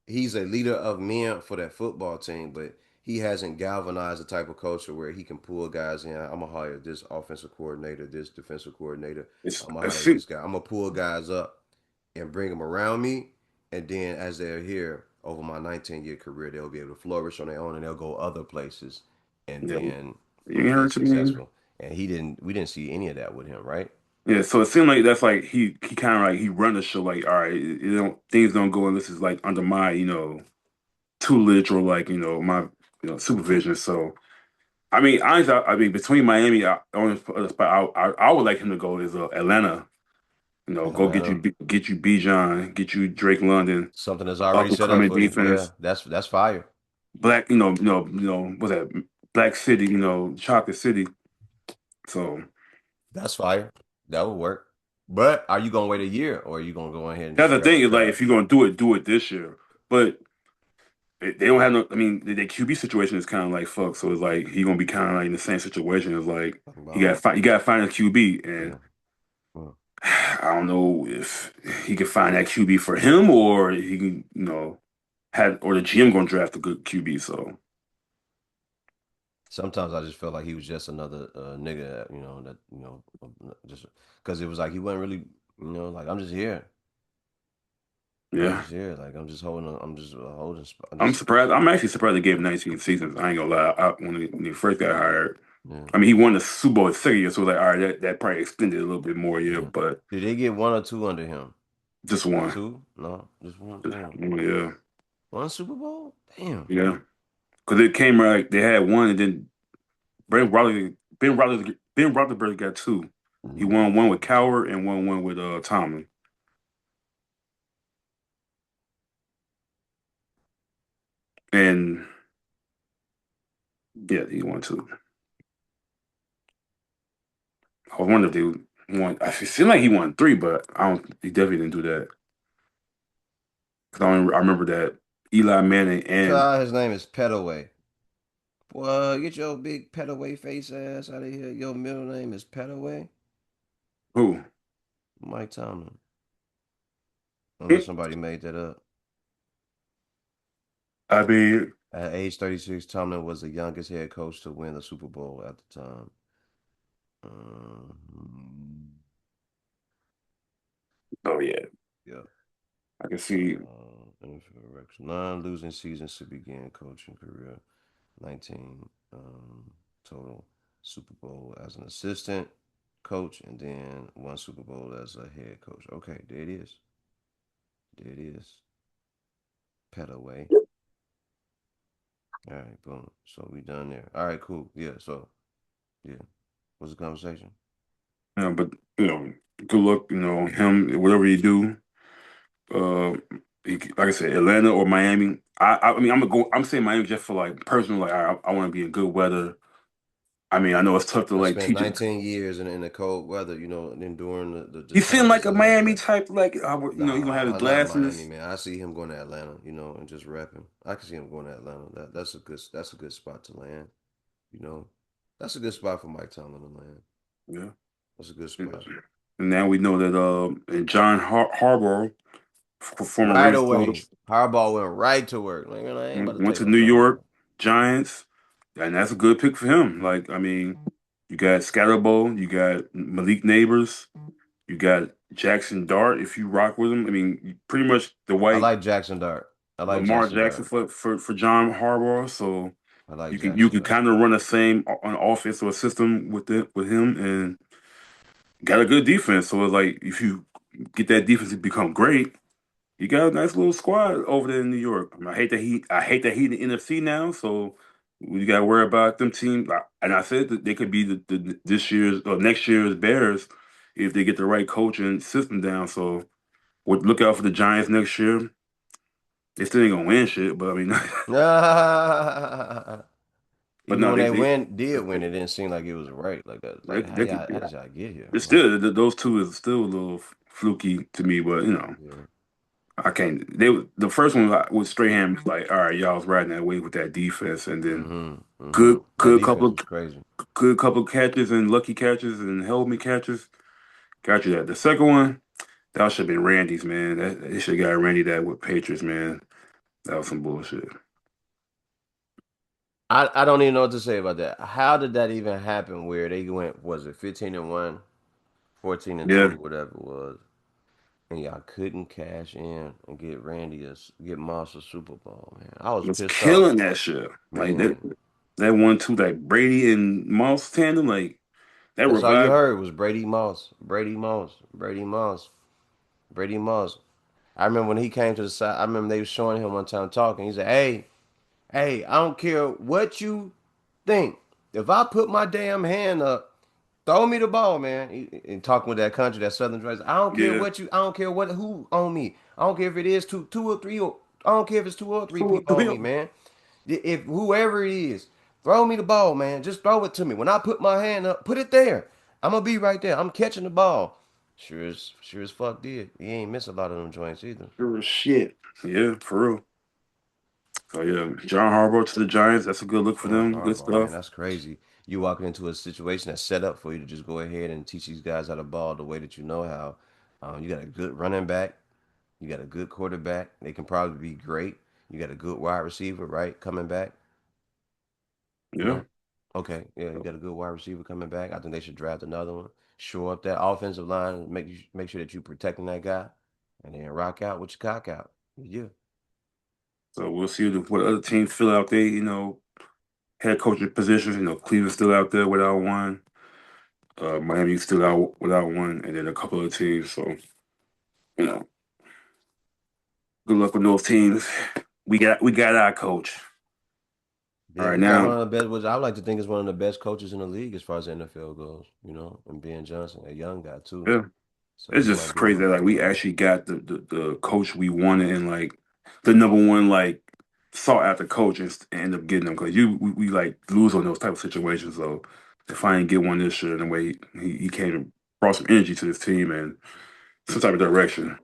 he's a leader of men for that football team, but he hasn't galvanized the type of culture where he can pull guys in. I'm gonna hire this offensive coordinator, this defensive coordinator. It's I'm gonna it hire seems this guy. I'm gonna pull guys up and bring them around me, and then as they're here over my 19-year career, they'll be able to flourish on their own, and they'll go other places, and yeah, then you be heard to me. successful. And he didn't. We didn't see any of that with him, right? Yeah, so it seemed like that's like he kind of like he run the show like all right, don't things don't go unless it's like under my tutelage or like my supervision. So I mean, honestly, I mean between Miami, only other spot I would like him to go is Atlanta. Go Atlanta, get you Bijan, get you Drake London, something that's already up and set up coming for you. Yeah, defense. that's fire. Black, what's that? Black City, Chocolate City. So That's fire. That would work. But are you gonna wait a year or are you gonna go ahead and that's just the grab thing the is like guy? if you're gonna do it this year. But they don't have no. I mean, the QB situation is kind of like fuck. So it's like he gonna be kind of like in the same situation. It's like Talking about you got to find a QB, yeah. and Mm. I don't know if he can find that QB for him or he can had or the GM gonna draft a good QB. So Sometimes I just felt like he was just another nigga, that just because it was like he wasn't really, like I'm just here. I'm yeah, just here. Like I'm just holding. I'm I'm just surprised. I'm actually surprised they gave him 19 seasons. I ain't gonna lie. When he first got hired, yeah, I mean he won the Super Bowl his second year, so it was like all right, that probably extended a little bit more. Yeah, yeah. but Did they get one or two under him? just one. Two? No, just one. Just Damn, one, yeah, one Super Bowl. Damn. yeah. Because it came right. They had one, and then Ben Roethlisberger got two. He Mhm. won one with Coward and one with Tomlin. And yeah, he won two. I was wondering if they won. I feel like he won three, but I don't. He definitely didn't do that. Because I remember that Eli Manning and His name is Petaway. Boy, get your big Petaway face ass out of here. Your middle name is Petaway. who? Mike Tomlin. Unless somebody made that up. I mean, At age 36, Tomlin was the youngest head coach to win the Super Bowl at the time. Um, oh yeah, yeah. I can see. NFL records. Nine losing seasons to begin coaching career. 19 total Super Bowl as an assistant coach, and then one Super Bowl as a head coach. Okay, there it is. There it is. Petaway. All right, boom. So we done there. All right, cool. Yeah. So yeah, what's the conversation? But good luck. Him, whatever you do. Uh, like I said, Atlanta or Miami. I mean, I'm saying Miami just for like personal. Like I want to be in good weather. I mean, I know it's tough to I like spent teach it. 19 years in the cold weather, enduring the He seemed like challenges a of that. Miami But type. Like he gonna have his not Miami, glasses. man. I see him going to Atlanta, and just repping. I can see him going to Atlanta. That's a good spot to land. You know, that's a good spot for Mike Tomlin to land. Yeah. That's a good And spot. now we know that and John Harbaugh, former Right Raiders away, coach, Harbaugh went right to work. Like, man, I ain't about to went take to no New time York off. Giants, and that's a good pick for him. Like, I mean, you got Scatterbo, you got Malik Neighbors, you got Jackson Dart. If you rock with him, I mean, pretty much the I white like Jackson Dart. I like Lamar Jackson Jackson Dart. for John Harbaugh. So I like you Jackson can Dart. kind of run the same on offense or system with him, and got a good defense. So it's like if you get that defense to become great, you got a nice little squad over there in New York. I mean, I hate that he in the NFC now. So we got to worry about them teams. And I said that they could be this year's or next year's Bears if they get the right coach and system down. So would look out for the Giants next year. They still ain't gonna win shit, but I mean, but Even no, when they did win, it didn't seem like it was right. Like that. they, Like they could. how did y'all get here? It's still those two is still a little fluky to me, but Yeah. I can't. The first one was Strahan was like, all right, y'all was riding that wave with that defense, and then Mm-hmm. That defense was crazy. good couple catches and lucky catches and held me catches. Got you that. The second one, that should have been Randy's, man. They should have got Randy that with Patriots, man. That was some bullshit. I don't even know what to say about that. How did that even happen where they went, was it 15-1, 14-2, Yeah, whatever it was, and y'all couldn't cash in and get Moss a Super Bowl, man. I was was pissed off. killing that shit. Like Man, that one two like Brady and Moss tandem, like that that's all you revived. heard was Brady Moss, Brady Moss, Brady Moss, Brady Moss. I remember when he came to the side, I remember they was showing him one time talking. He said, hey, I don't care what you think. If I put my damn hand up throw me the ball, man. And talking with that country, that Southern Dress. Yeah. I don't care what who on me. I don't care if it is two or three. Or, I don't care if it's two or three To people on be me, man. If whoever it is, throw me the ball, man. Just throw it to me. When I put my hand up, put it there. I'm gonna be right there. I'm catching the ball. Sure as fuck did. He ain't miss a lot of them joints either. sure as shit. Yeah, for real. So yeah, John Harbaugh to the Giants. That's a good look for John them. Good Harbaugh, man, stuff. that's crazy. You walking into a situation that's set up for you to just go ahead and teach these guys how to ball the way that you know how. You got a good running back. You got a good quarterback. They can probably be great. You got a good wide receiver, right? Coming back, you Yeah. know? Okay, yeah, you got a good wide receiver coming back. I think they should draft another one. Shore up that offensive line. Make sure that you protecting that guy, and then rock out with your cock out. Yeah, So we'll see what other teams fill out there. Head coaching positions. Cleveland's still out there without one. Miami's still out without one, and then a couple of teams. So you know, good luck with those teams. We got our coach. All yeah, right we got now. one of the best. Which I like to think is one of the best coaches in the league as far as the NFL goes. You know, and Ben Johnson, a young guy too. Yeah. So It's he might just be one crazy of that like them. we actually got the coach we wanted and like the number one like sought after coach and end up getting them because we like lose on those type of situations. So to finally get one this year in the way he came and brought some energy to this team and some type of direction.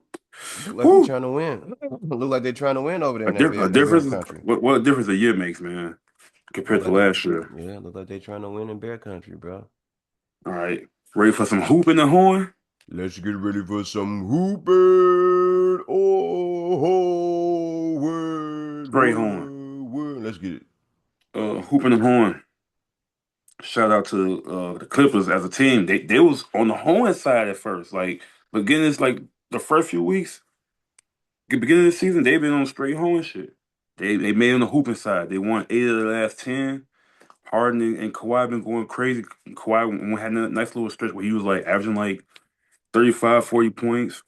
Look like they're Whew. trying to win. Look like they're trying to win over there A, in that a Bear difference is country. what a difference a year makes, man, Look compared to like they, last year. yeah, look like they're trying to win in Bear country, bro. All right, ready for some hoop in the horn? Let's get ready for some hooping. Oh, word, Straight horn. word, word. Let's get it. Hoop in the horn. Shout out to the Clippers as a team. They was on the horn side at first. Like beginning like the first few weeks, the beginning of the season, they've been on straight horn shit. They made it on the hooping side. They won 8 of the last 10. Harden and Kawhi been going crazy. Kawhi had a nice little stretch where he was like averaging like 35, 40 points.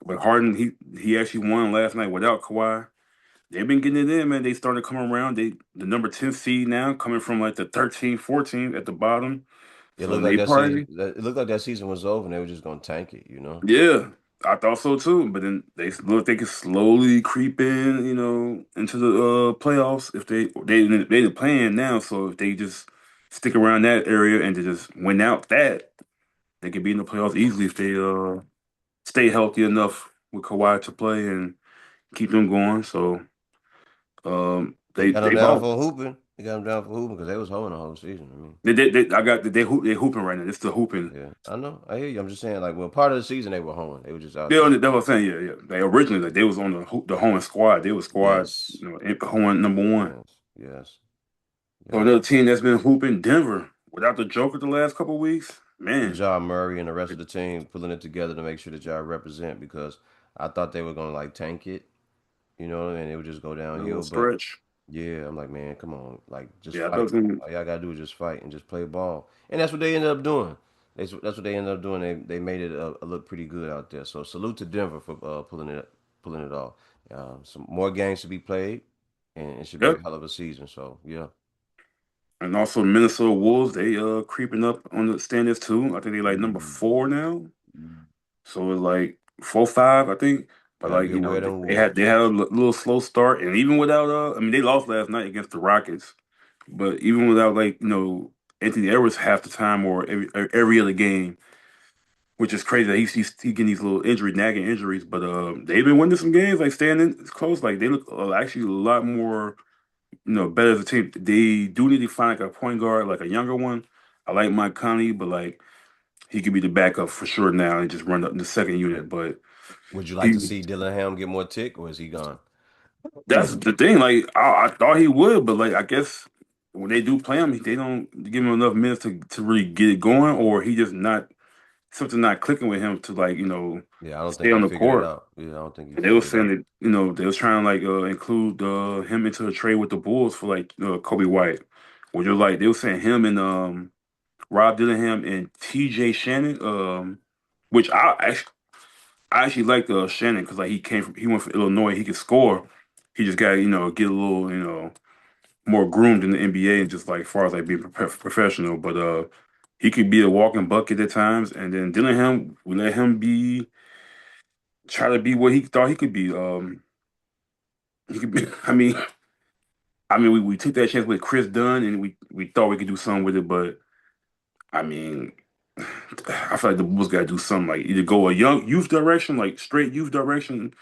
But Harden, he actually won last night without Kawhi. They've been getting it in, man. They starting to come around. They the number 10 seed now, coming from like the 13, 14 at the bottom. It So looked like they that season. party. It looked like that season was over, and they were just gonna tank it. You know. Yeah, I thought so too. But then they look they could slowly creep in, into the playoffs if they the plan now. So if they just stick around that area and to just win out that, they could be in the playoffs easily if they stay healthy enough with Kawhi to play and keep them going. So They got them they down bought. for hooping. They got them down for hooping because they was holding the whole season. I mean, I got they hooping right now. It's the hooping. yeah, I know. I hear you. I'm just saying, like, well, part of the season they were holding. They were just out They there. on that's what I'm saying. Yeah, yeah. They originally like they was on the home squad. They was squad, Yes, home number one. yes, yes, So yes. another team that's been hooping, Denver, without the Joker the last couple of weeks, Good man. job, Murray, and the rest of the team pulling it together to make sure that y'all represent because I thought they were gonna like tank it, you know, and it would just go A little downhill. But stretch. yeah, I'm like, man, come on, like just Yeah, I fight. thought them. All y'all gotta do is just fight and just play ball, and that's what they ended up doing. That's what they ended up doing. They made it look pretty good out there. So salute to Denver for pulling it off. Some more games to be played, and it should be a Yep. hell of a season. So yeah, And also Minnesota Wolves, they creeping up on the standings too. I think they like number mm, 4 now. mm. So it's like 4-5, I think. But Gotta like, get away them they wolves. had a little slow start. And even without I mean they lost last night against the Rockets. But even without like, Anthony Edwards half the time or every other game, which is crazy that he getting these little nagging injuries. But they've been winning some games, like staying in close. Like they look actually a lot more, better as a team. They do need to find like a point guard, like a younger one. I like Mike Conley, but like he could be the backup for sure now and just run up the second unit. But Would you like to he see Dillingham get more tick, or is he gone? that's the thing. Like I thought he would, but like I guess when they do play him, they don't give him enough minutes to really get it going, or he just not something not clicking with him to like Yeah, I don't stay think on he the figured it court. out. Yeah, I don't think he And they were figured it saying out. that they was trying to like include him into a trade with the Bulls for like Kobe White, which was like they were saying him and Rob Dillingham and T.J. Shannon, which I actually like Shannon because like he went from Illinois, he could score. He just got get a little more groomed in the NBA and just like far as like being professional. But he could be a walking bucket at times, and then Dillingham, we let him be try to be what he thought he could be. He could be. We took that chance with Chris Dunn, and we thought we could do something with it, but I mean, I feel like the Bulls got to do something like either go a young youth direction, like straight youth direction,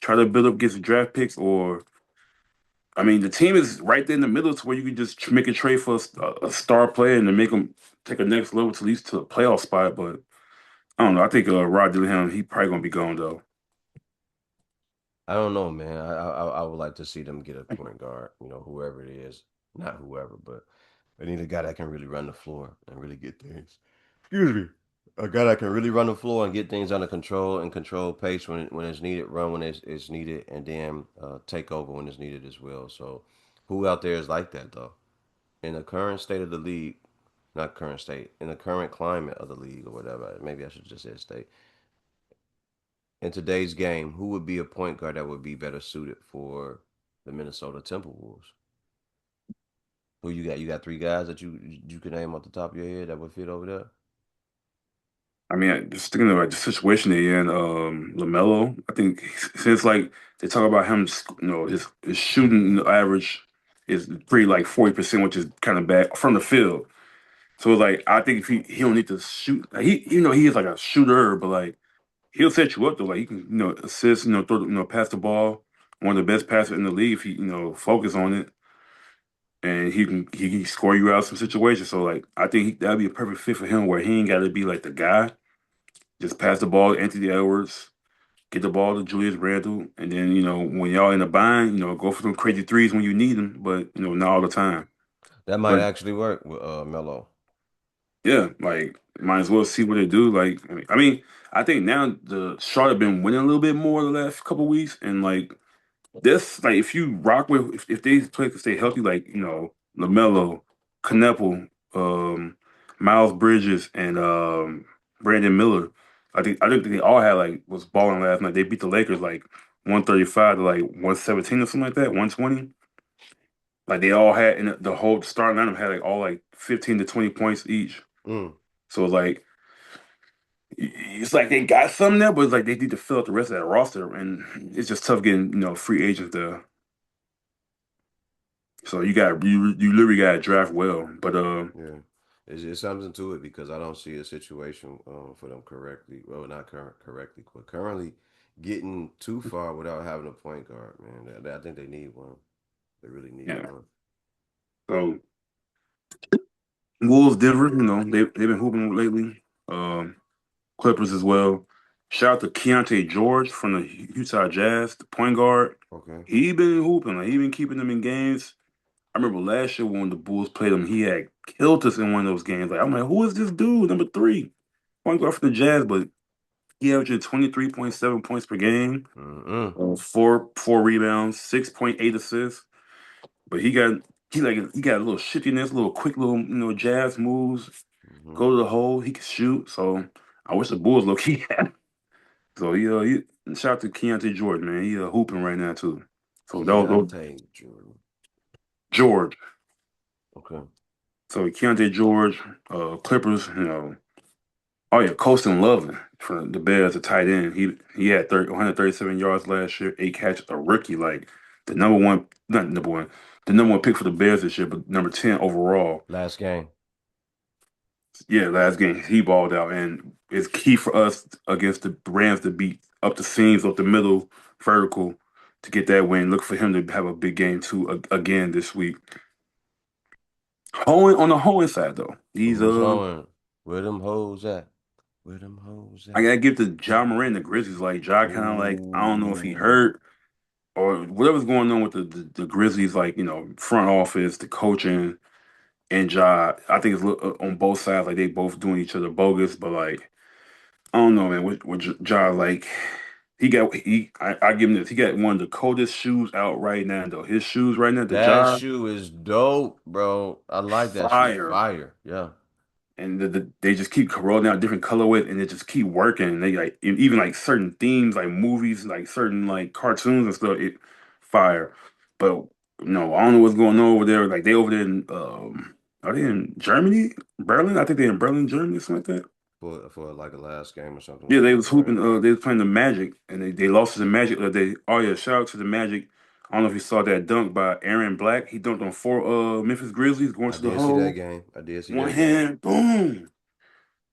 try to build up against draft picks, or the team is right there in the middle to where you can just make a trade for a star player and then make them take a next level to at least to a playoff spot. But I don't know. I think Rod Dillingham, he probably gonna be gone though. I don't know, man. I would like to see them get a point guard, whoever it is. Not whoever, but they need a guy that can really run the floor and really get things. Excuse me. A guy that can really run the floor and get things under control and control pace when it's needed, run when it's needed, and then take over when it's needed as well. So, who out there is like that though? In the current state of the league, not current state, in the current climate of the league or whatever. Maybe I should just say state. In today's game, who would be a point guard that would be better suited for the Minnesota Timberwolves? Who you got? You got three guys that you can name off the top of your head that would fit over there. Just thinking about the situation they're in, LaMelo. I think since like they talk about him, his shooting average is pretty like 40%, which is kind of bad from the field. So it's like I think if he don't need to shoot, like, he is like a shooter, but like he'll set you up though. Like he can assist, throw pass the ball. One of the best passers in the league if he focus on it, and he can score you out some situations. So like I think that'd be a perfect fit for him where he ain't got to be like the guy. Just pass the ball to Anthony Edwards, get the ball to Julius Randle, and then when y'all in a bind, go for some crazy threes when you need them, but not all the time. That might But actually work with Melo. yeah, like might as well see what they do. Like I think now the Charlotte been winning a little bit more the last couple weeks, and like this, like if you rock with if they play to stay healthy, like LaMelo, Kneppel, Miles Bridges, and Brandon Miller. I think they all had like was balling last night. They beat the Lakers like 135 to like 117 or something like that, 120. Like they all had, and the whole starting lineup had like all like 15 to 20 points each. Mm. So like it's like they got some there, but it's like they need to fill out the rest of that roster, and it's just tough getting free agents there. So you literally got to draft well. But Yeah, it's something to it because I don't see a situation for them correctly. Well, not correctly, but currently getting too far without having a point guard, man. I think they need one. They really need yeah, one. so Wolves, Denver, they've been hooping lately. Clippers as well. Shout out to Keontae George from the Utah Jazz, the point guard. Okay. He been hooping, like he been keeping them in games. I remember last year when the Bulls played him, he had killed us in one of those games. Like I'm like, who is this dude? Number three, point guard for the Jazz, but he averaged 23.7 points per game, Mm-mm. four rebounds, 6.8 assists. But he got a little shiftiness, little quick little jazz moves. Mm-hmm. Go to the hole, he can shoot. So I wish the Bulls look he had. So he shout out to Keontae George, man. He hooping right now too. So those Keontae Jordan. George. Okay. So Keontae George, Clippers, oh yeah, Colston Loveland for the Bears, a tight end. He had 137 yards last year, 8 catches, a rookie, like the number one, not number one, the number one pick for the Bears this year, but number 10 overall. Last game. Yeah, last game he balled out, and it's key for us against the Rams to beat up the seams, up the middle, vertical to get that win. Look for him to have a big game too again this week. Hoeing on the Hoeing side though, he's Who's on? Where them hoes at? Where them hoes I at? gotta give to Ja Morant the Grizzlies. Like Ja kind of like I don't know if he Ooh. hurt or whatever's going on with the Grizzlies, like front office, the coaching, and Ja. I think it's on both sides. Like they both doing each other bogus, but like I don't know, man. What Ja like? I give him this. He got one of the coldest shoes out right now, though. His shoes right now, the That Ja shoe is dope, bro. I like that shoe. fire, Fire. Yeah. and they just keep rolling out different colorways, and they just keep working. And they like even like certain themes, like movies, like certain like cartoons and stuff. Fire, but no, I don't know what's going on over there. Like they over there in Are they in Germany? Berlin? I think they're in Berlin, Germany, something like that. for like a last game or something Yeah, like they that, was right? hooping. They was playing the Magic, and they lost to the Magic. They oh yeah, shout out to the Magic. I don't know if you saw that dunk by Aaron Black. He dunked on four Memphis Grizzlies going I to the did see that hole. game. I did see One that game. hand, boom.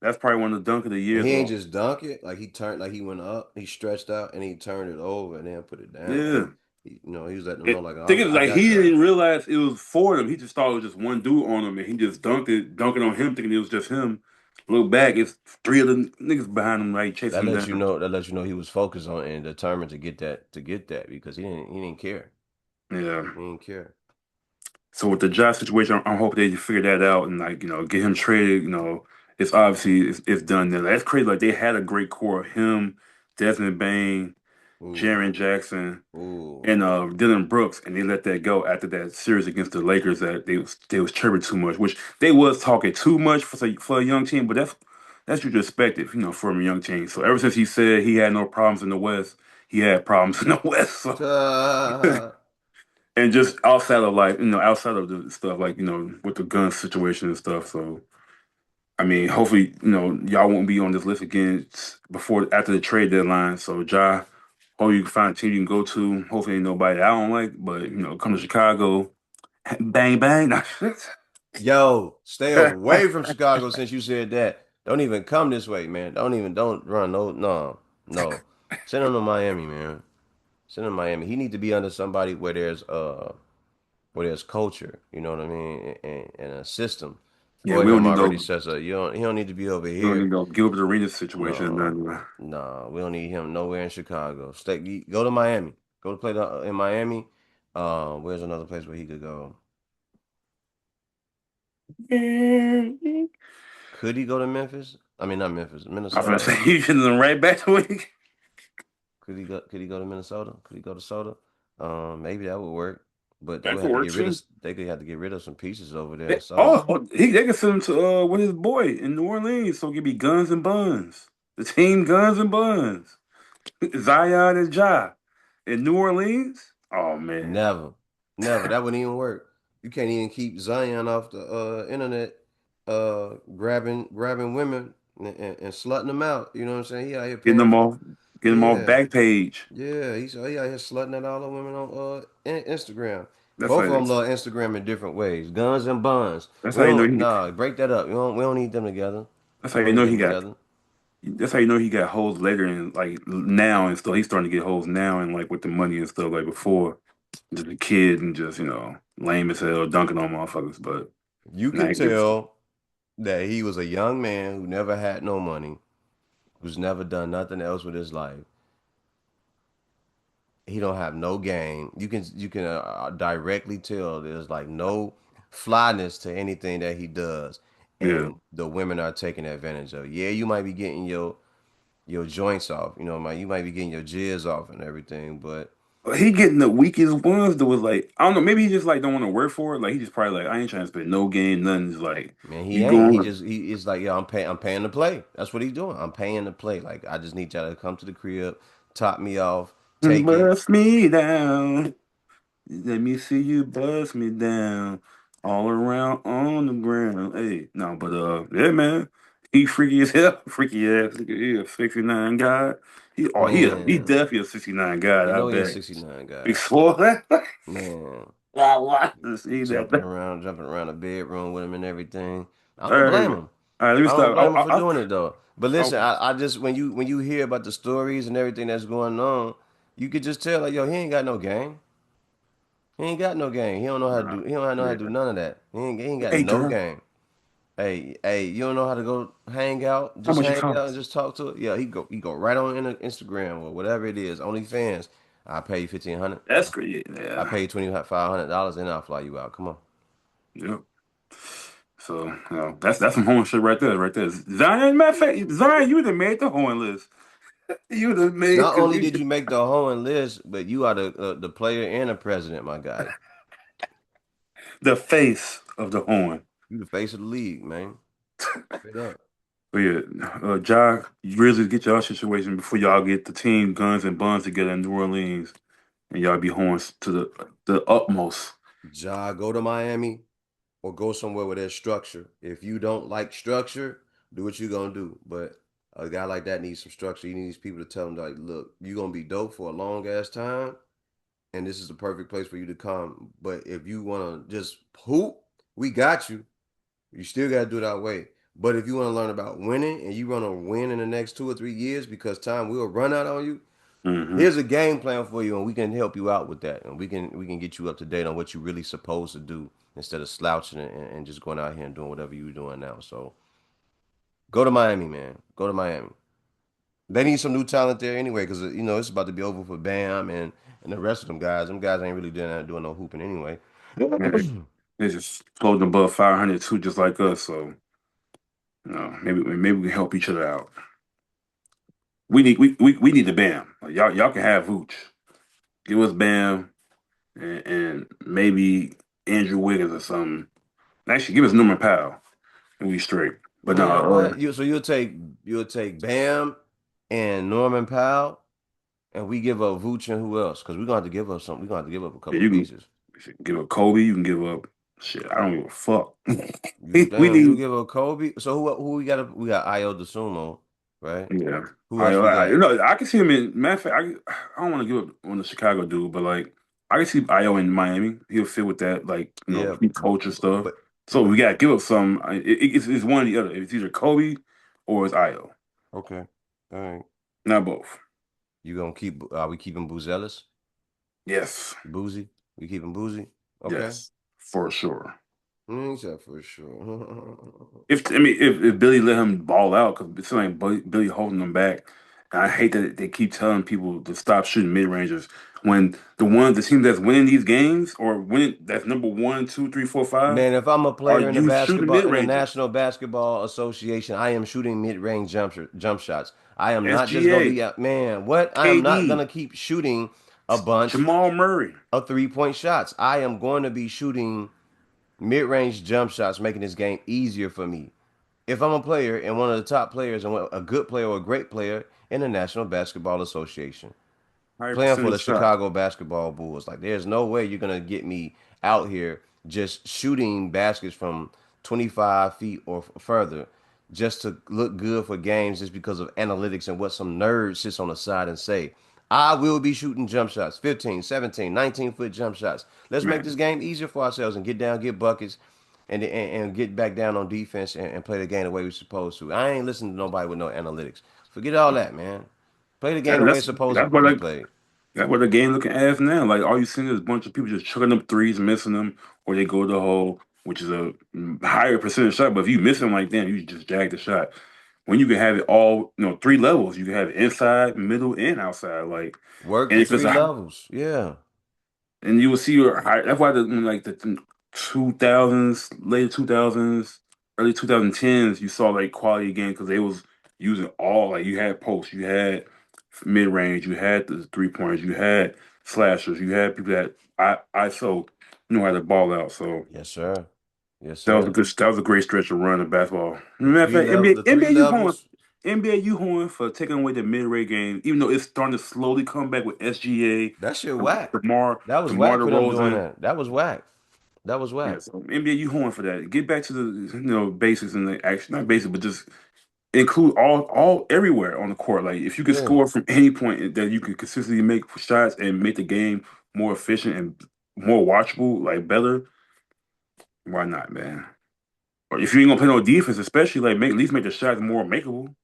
That's probably one of the dunk of the And years. he ain't Well, just dunk it. Like he turned, like he went up, he stretched out, and he turned it over and then put it down. Like yeah. he was letting them know, It, like thing is, I like got he y'all. didn't realize it was for them. He just thought it was just one dude on him, and he just dunking on him, thinking it was just him. Look back, it's three of the niggas behind him, like chasing That him lets you down. know. That lets you know he was focused on and determined to get that because he didn't care. Yeah. He didn't care. So with the job situation, I'm hoping they figure that out and like get him traded. It's obviously it's done now. That's crazy. Like they had a great core: him, Desmond Bain, Ooh, Jaren Jackson, ooh. and Dylan Brooks, and they let that go after that series against the Lakers. That they was chirping too much, which they was talking too much for a young team. But that's what you expect it, from a young team. So ever since he said he had no problems in the West, he had problems in the West. So. And just outside of like, outside of the stuff like, with the gun situation and stuff. So, I mean, hopefully, y'all won't be on this list again after the trade deadline. So, hope you can find a team you can go to. Hopefully, ain't nobody I don't like, but, come to Chicago, bang, bang. Yo, stay away from Chicago since you said that. Don't even come this way, man. Don't run. No. Send him to Miami, man. Send him to Miami. He need to be under somebody where there's culture, you know what I mean, and a system Yeah, for we don't him need already no, sets up. He don't need to be over we don't need here. no Gilbert Arenas situation. No, Nothing. no, we don't need him nowhere in Chicago. Go to Miami. Go to play in Miami. Where's another place where he could go? Could he go to Memphis? I mean, not Memphis, I was gonna Minnesota. say you should have right back to it. Could he go to Minnesota? Could he go to Soda? Maybe that would work. But they That would could have to work get rid of too. they could have to get rid of some pieces over there. They, So oh, they can send him to with his boy in New Orleans, so it could be Guns and Buns. The team Guns and Buns. Zion and Ja in New Orleans. Oh man, never, never. That wouldn't even work. You can't even keep Zion off the internet, grabbing women and slutting them out. You know what I'm saying? He out here getting paying them for, off, getting them off yeah, back page. yeah. He out here slutting at all the women on Instagram. That's Both how of them love Instagram in different ways. Guns and buns. that's We how you know don't he nah break that up. We don't need them together. that's how We you don't know need he them got together. that's how you know he got hoes later and like now and stuff. He's starting to get hoes now and like with the money and stuff like before. Just a kid and just lame as hell dunking on motherfuckers, but You now can he gets tell that he was a young man who never had no money, who's never done nothing else with his life. He don't have no game. You can directly tell there's like no flyness to anything that he does, yeah. and the women are taking advantage of it. Yeah, you might be getting your joints off, you might be getting your jizz off and everything, but He getting the weakest ones that was like, I don't know, maybe he just like don't want to work for it. Like he just probably like, I ain't trying to spend no game, nothing. Just like man, he you ain't. going He is like, yo, I'm paying to play. That's what he's doing. I'm paying to play. Like I just need y'all to come to the crib, top me off, take it. bust me down. Let me see you bust me down. All around on the ground. Hey, no, but yeah, man. He freaky as hell. Freaky ass. He a 69 guy. He Man, definitely a 69 guy, you I know he a bet. 69 guy. Explore that. Man, I want to see that. jumping around the bedroom with him and everything. I All don't right. blame him. All right, let me I don't stop. blame him for doing it though. But I, listen, I just when you hear about the stories and everything that's going on, you could just tell like, yo, he ain't got no game. He ain't got no game. He don't know how to nah, do. He don't know how to do yeah. none of that. He ain't got Hey, no John, game. Hey, you don't know how to go hang out? how Just much it hang out and costs? just talk to it. Yeah, he go right on Instagram or whatever it is. OnlyFans. I pay you 1,500. That's great. I Yeah. pay you $2,500 and I'll fly you out. Come on. Yep. So, that's some horn shit right there, right there. Zion, matter of fact, Zion, you would have made the horn list. You would have made, Not because only did you make the Hohen list, but you are the player and the president, my guy. the face of the horn. You the face of the league, man. Straight up. But yeah, Ja, you really get y'all situation before y'all get the team guns and buns together in New Orleans, and y'all be horns to the utmost. Ja, go to Miami. or go somewhere where there's structure. If you don't like structure, do what you're gonna do. But a guy like that needs some structure. He needs people to tell him like, look, you're gonna be dope for a long ass time, and this is the perfect place for you to come. But if you wanna just hoop, we got you. You still gotta do it that way. But if you want to learn about winning and you want to win in the next 2 or 3 years because time will run out on you, Hmm. here's a game plan for you, and we can help you out with that, and we can get you up to date on what you're really supposed to do instead of slouching and just going out here and doing whatever you're doing now. So go to Miami, man. Go to Miami. They need some new talent there anyway, because it's about to be over for Bam and the rest of them guys. Them guys ain't really doing no hooping anyway. Yeah, they're just floating above 500 too, just like us. So, maybe we can help each other out. We need the Bam. Like, y'all can have Vooch. Give us Bam and maybe Andrew Wiggins or something. Actually, give us Norman Powell and we straight. But no, Man, what you? So you'll take Bam and Norman Powell, and we give up Vooch and who else? Because we're gonna have to give up something. We're gonna have to give up a yeah, couple you can pieces. give up Kobe. You can give up shit. I don't give a fuck. You We damn, you need give up Kobe. So who we got? We got Io DeSumo, right? yeah. Who else we got? I can see him in. Matter of fact, I don't want to give up on the Chicago dude, but like I can see Io in Miami. He'll fit with that, like Yeah, heat culture stuff. but So we gotta give up some. It's one or the other. It's either Kobe or it's Io, okay, all right. not both. You gonna keep? We keeping Boozelis, Yes, Boozy? We keeping Boozy? Okay. yes, for sure. Yeah, for sure. If Billy let him ball out, because it's like Billy holding him back, and I hate that they keep telling people to stop shooting mid rangers when the team that's winning these games or winning that's number one, two, three, four, five Man, if I'm a are player you shooting mid in the rangers? National Basketball Association, I am shooting mid-range jump shots. I am not just gonna SGA, be man. What? I am not KD, gonna keep shooting a bunch Jamal Murray. of 3-point shots. I am going to be shooting mid-range jump shots, making this game easier for me. If I'm a player and one of the top players and a good player or a great player in the National Basketball Association, Higher playing for percentage the shot. Chicago basketball Bulls. Like, there's no way you're gonna get me out here just shooting baskets from 25 feet or further just to look good for games just because of analytics and what some nerd sits on the side and say. I will be shooting jump shots, 15, 17, 19-foot jump shots. Let's make this Man, game easier for ourselves and get down, get buckets, and get back down on defense and play the game the way we're supposed to. I ain't listening to nobody with no analytics. Forget all that, man. Play the game that, the way that's it's supposed to that's what be I played. That's what the game looking as now. Like all you seeing is a bunch of people just chucking up threes, missing them, or they go to the hole, which is a higher percentage shot. But if you miss them like damn, you just jag the shot. When you can have it all, three levels. You can have it inside, middle, and outside. Like, Work and the if it's three a, levels. Yeah. and you will see your that's why the 2000s, late 2000s, early 2010s, you saw like quality game because they was using all like you had posts, you had mid range, you had the 3 pointers, you had slashers, you had people that ISO knew how to ball out. So Yes, sir. Yes, sir. that was a great stretch of run of basketball. The Matter of three fact, level the three levels. NBA you horn for taking away the mid range game, even though it's starting to slowly come back with SGA, That shit whack. DeMar That was DeMar whack for them doing DeRozan. that. That was whack. That was Yeah, whack. so NBA, you horn for that. Get back to the basics and the action, not basic, but just include all everywhere on the court. Like if you can Yeah. score from any point that you can consistently make shots and make the game more efficient and more watchable, like better, why not, man? Or if you ain't gonna play no defense, especially like make at least make the shots more makeable.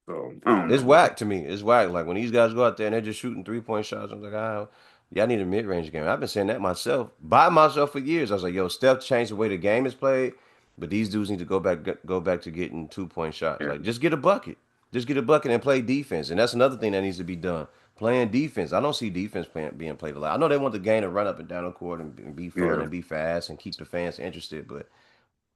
So I don't It's know, man. whack to me. It's whack. Like when these guys go out there and they're just shooting 3-point shots, I'm like, yeah, I need a mid range game. I've been saying that myself, by myself for years. I was like, yo, Steph changed the way the game is played, but these dudes need to go back to getting 2-point shots. Yeah, Like just get a bucket. Just get a bucket and play defense. And that's another thing that needs to be done. Playing defense. I don't see defense being played a lot. I know they want the game to run up and down the court and be fun yeah, and be fast and keep the fans interested, but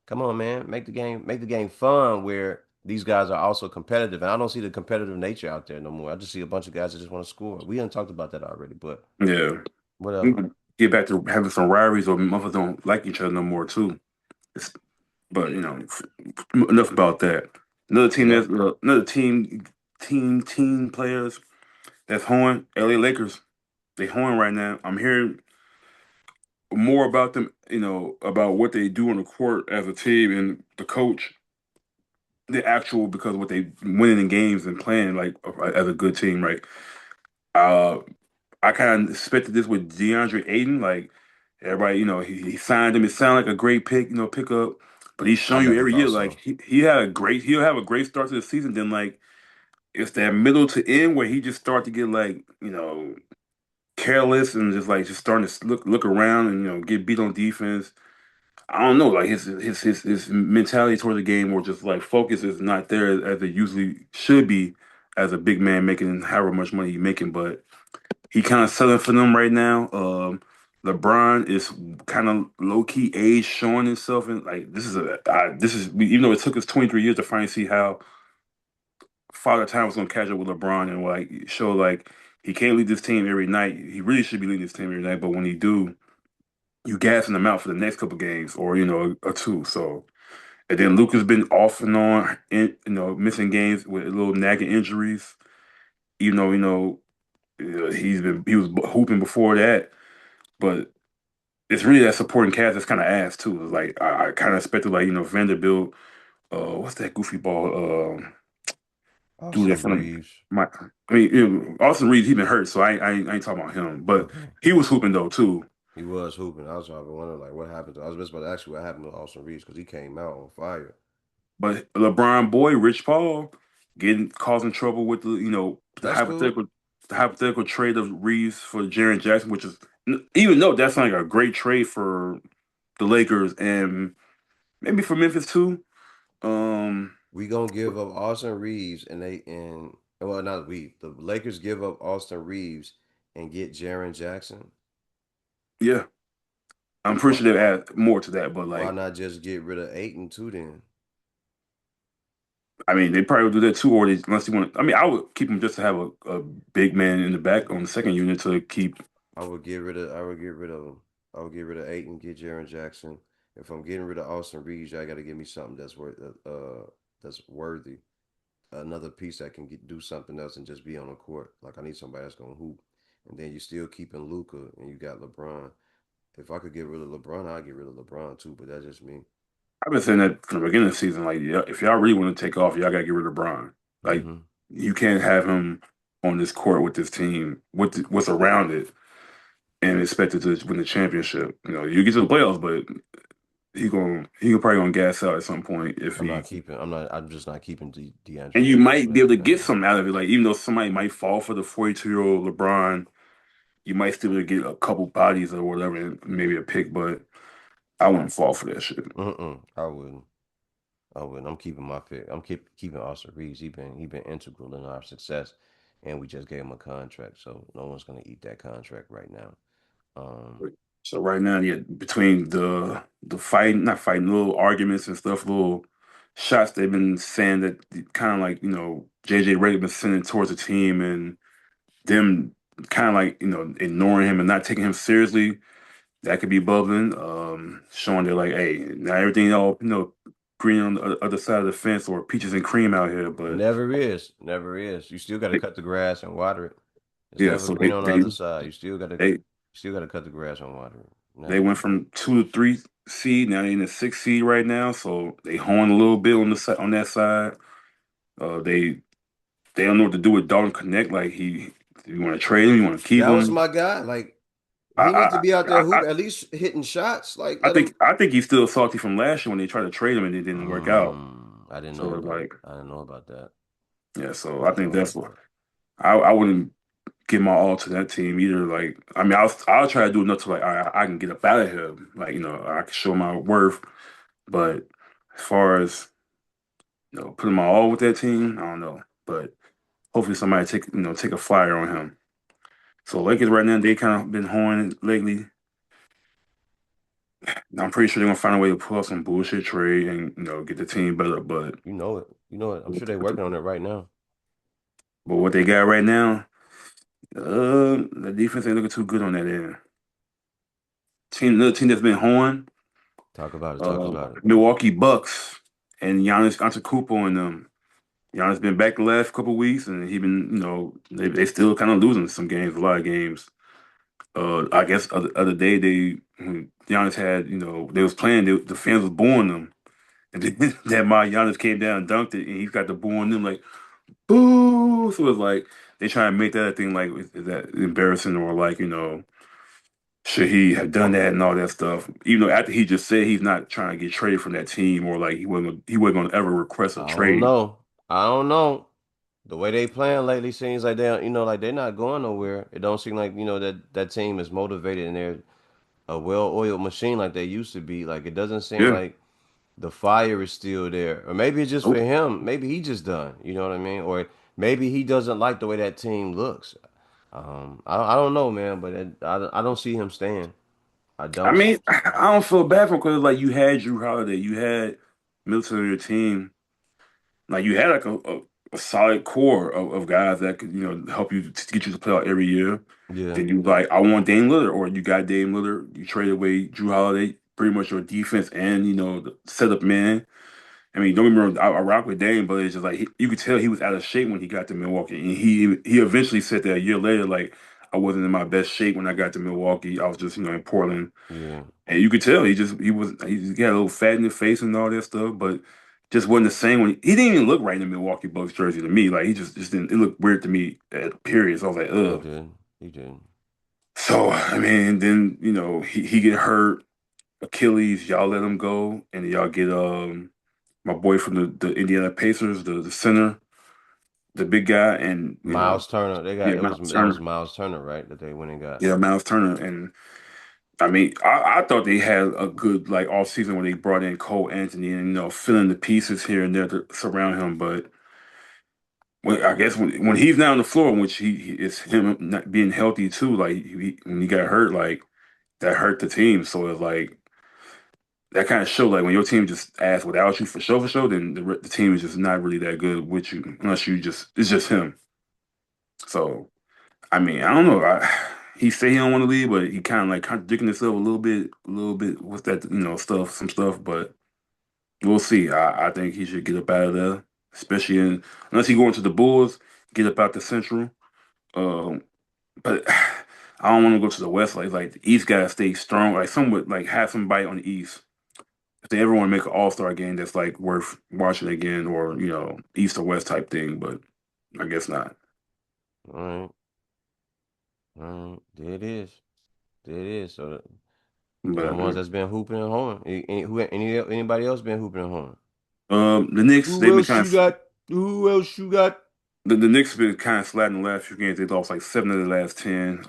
come on, man. Make the game fun where these guys are also competitive. And I don't see the competitive nature out there no more. I just see a bunch of guys that just want to score. We done talked about that already, but yeah. We whatever. can get back to having some rivalries or motherfuckers don't like each other no more too. It's, but enough about that. Yeah. Another team players that's horn. LA Lakers, they horn right now. I'm hearing more about them, about what they do on the court as a team and the coach, the actual because what they winning in games and playing like as a good team, right? Uh, I kind of expected this with DeAndre Ayton. Like everybody, he signed him. It sounded like a great pick, pickup. But he's I showing you never every year, thought like so. he'll have a great start to the season. Then like it's that middle to end where he just start to get like careless and just starting to look around and get beat on defense. I don't know, like his mentality toward the game or just like focus is not there as it usually should be as a big man making however much money he's making, but he kind of selling for them right now. LeBron is kind of low key age showing himself, and like this is even though it took us 23 years to finally see how Father Time was gonna catch up with LeBron and like show like he can't lead this team every night. He really should be leading this team every night, but when he do, you gassing them out for the next couple games or or two. So and then Luka's been off and on, missing games with little nagging injuries. Even though he was hooping before that, but it's really that supporting cast that's kind of ass too. It's like I kind of expected like Vanderbilt. What's that goofy ball? Dude, that Austin front of Reeves. my. I mean, Austin Reeves, he been hurt, so I ain't talking about him. But Okay. he was hooping though too. He was hooping. I was trying to wonder like what happened I was just about to ask you what happened to Austin Reeves because he came out on fire. But LeBron boy, Rich Paul, getting causing trouble with That's cool. the hypothetical trade of Reeves for Jaren Jackson, which is even though that's like a great trade for the Lakers and maybe for Memphis too. Um, We gonna give up Austin Reeves and well not we the Lakers give up Austin Reeves and get Jaren Jackson. yeah, I'm pretty Why sure they add more to that, but why like, not just get rid of Aiton too then? I mean, they probably would do that too, or they, unless you want. I mean, I would keep him just to have a big man in the back on the second unit to keep. I would get rid of him. I would get rid of Aiton, get Jaren Jackson. If I'm getting rid of Austin Reeves, I gotta give me something that's worthy. Another piece that can do something else and just be on the court. Like I need somebody that's gonna hoop. And then you still keeping Luca and you got LeBron. If I could get rid of LeBron, I'd get rid of LeBron too, but that's just me. I've been saying that from the beginning of the season. Like, yeah, if y'all really want to take off, y'all gotta get rid of Bron. Like, Hmm. you can't have him on this court with this team, with what's around it, and expect it to win the championship. You get to the playoffs, but he probably gonna gas out at some point if he. I'm just not keeping And DeAndre you Ayton might for be able to get anything. something out of it. Like, even though somebody might fall for the 42-year-old LeBron, you might still be able to get a couple bodies or whatever, and maybe a pick. But I wouldn't fall for that shit. Mm-mm. I wouldn't. I wouldn't. I'm keeping my pick. I'm keeping Austin Reeves. He been integral in our success, and we just gave him a contract, so no one's gonna eat that contract right now. Um, So right now, yeah, between the fighting, not fighting, little arguments and stuff, little shots they've been saying that kind of like JJ Redick been sending towards the team and them kind of like ignoring him and not taking him seriously. That could be bubbling, showing they're like, hey, not everything all green on the other side of the fence or peaches and cream out here, but never is, never is. You still got to they, cut the grass and water it. It's yeah, never so green on the other side. they You still got to cut the grass and water it. They Never. went from 2 to 3 seed. Now they're in the 6 seed right now, so they honed a little bit on the side on that side. They don't know what to do with Dalton Connect. Like you want to trade him, you want to keep That was him. my guy. Like I he needs to I be out there I, hoop, I, at least hitting shots. Like I let him. think I think he's still salty from last year when they tried to trade him and it didn't work out. I didn't know So it's about. like I didn't know about that. yeah, so I I didn't think know that's about what that. I wouldn't give my all to that team either. Like I mean, I'll try to do enough to like I can get up out of here. Like I can show my worth. But as far as putting my all with that team, I don't know. But hopefully somebody take a flyer on him. So Lakers right now they kind of been horning lately. I'm pretty sure they're gonna find a way to pull out some bullshit trade and get the team better. But You know it. You know it. I'm sure they're working on it right now. what they got right now, the defense ain't looking too good on that end. Another team that's been horned, Talk about it. Talk about it. Milwaukee Bucks and Giannis Antetokounmpo and them. Giannis been back the last couple weeks and he been they still kind of losing some games, a lot of games. I guess other day when Giannis had, they was playing, the fans was booing them. And then that my Giannis came down and dunked it, and he got the booing them like, boo. So it's like they try to make that a thing like, is that embarrassing, or like, should he have done that and all that stuff? Even though after he just said he's not trying to get traded from that team, or like he wasn't gonna ever request a I don't trade. know. I don't know. The way they playing lately seems like they, like they're not going nowhere. It don't seem like, that team is motivated and they're a well-oiled machine like they used to be. Like it doesn't seem Yeah. like the fire is still there. Or maybe it's just for Nope. him. Maybe he just done. You know what I mean? Or maybe he doesn't like the way that team looks. I don't know, man, but I don't see him staying. I I don't. mean, I don't feel bad for him because like you had Drew Holiday, you had Middleton on your team. Like you had like a solid core of guys that could, help you to get you to play out every year. Yeah, Then you like, I want Dame Lillard, or you got Dame Lillard, you trade away Drew Holiday, pretty much your defense and the setup man. I mean, don't get me wrong, I rock with Dame, but it's just like you could tell he was out of shape when he got to Milwaukee, and he eventually said that a year later, like I wasn't in my best shape when I got to Milwaukee. I was just in Portland, yeah, and you could tell he got a little fat in the face and all that stuff, but just wasn't the same when he didn't even look right in the Milwaukee Bucks jersey to me. Like he just didn't. It looked weird to me at periods. I was like, he ugh. did. He did. So I mean, then he get hurt, Achilles. Y'all let him go, and y'all get my boy from the Indiana Pacers, the center, the big guy, and Miles Turner. They got yeah, it was Miles that was Turner. Miles Turner, right? That they went and got. Yeah, Miles Turner, and I mean, I thought they had a good like off season when they brought in Cole Anthony and filling the pieces here and there to surround him. But I guess when he's not on the floor, which it's him not being healthy too. Like when he got hurt, like that hurt the team. So it's like that kind of showed like when your team just asks without you for sure, then the team is just not really that good with you unless you just it's just him. So I mean, I don't know. He say he don't want to leave, but he kind of like contradicting himself a little bit with that, some stuff. But we'll see. I think he should get up out of there, especially unless he going to the Bulls, get up out the Central. Um, but I don't want to go to the West. Like the East gotta stay strong. Like somewhat like have somebody on the East. If they ever want to make an All Star game, that's like worth watching again, or East or West type thing. But I guess not. All right, all right. There it is. There it is. So they're the But ones that's been hooping and hoeing. Anybody else been hooping and hoeing? the Knicks, Who they've been else kind you of got? Who else you got? the Knicks have been kind of flat in the last few games. They lost like 7 of the last 10.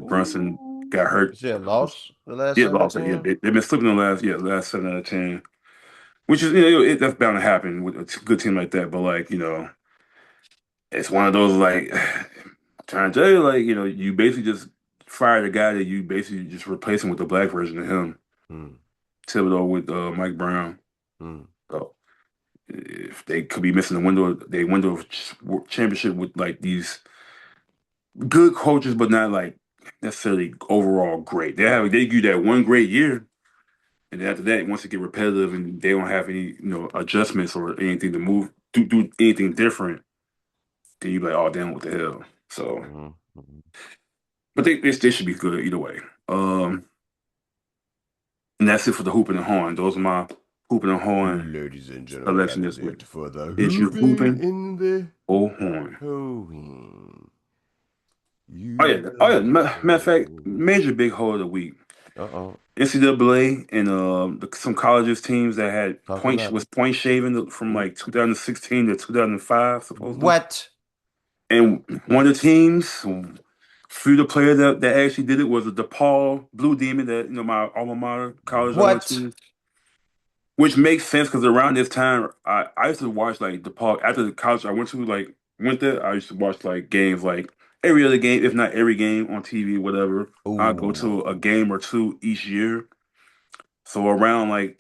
Brunson got Ooh. You hurt. said lost the last Yeah, seven to lost it. Yeah, 10? they've been slipping the last 7 out of 10, which is that's bound to happen with a good team like that. But like it's one of those like trying to tell you like you basically just fired a guy that you basically just replacing with the black version of him, Hmm. Thibodeau with Mike Brown. Hmm. So if they could be missing the window of championship with like these good coaches, but not like necessarily overall great. They give you that one great year, and then after that, once it get repetitive and they don't have any adjustments or anything to move do anything different, then you be like, oh damn, what the hell? So, Hmm. Hmm. but they should be good either way. Um, and that's it for the hooping and horn. Those are my hooping and horn Ladies and gentlemen, selection that is this week. it for the Is you hooping hooping in the or horn? hoeing. Oh You yeah, oh better yeah. Matter of fact, hoe. major big hole of the week. Uh-oh. NCAA and some colleges teams that had Talk about it. point shaving from like 2016 to 2005 supposedly, What? and one of the teams, few of the players that actually did it was the DePaul Blue Demon that my alma mater college I went What? to, which makes sense because around this time I used to watch like DePaul after the college I went to like went there I used to watch like games like every other game if not every game on TV whatever. I go to a Ooh. game or two each year. So around like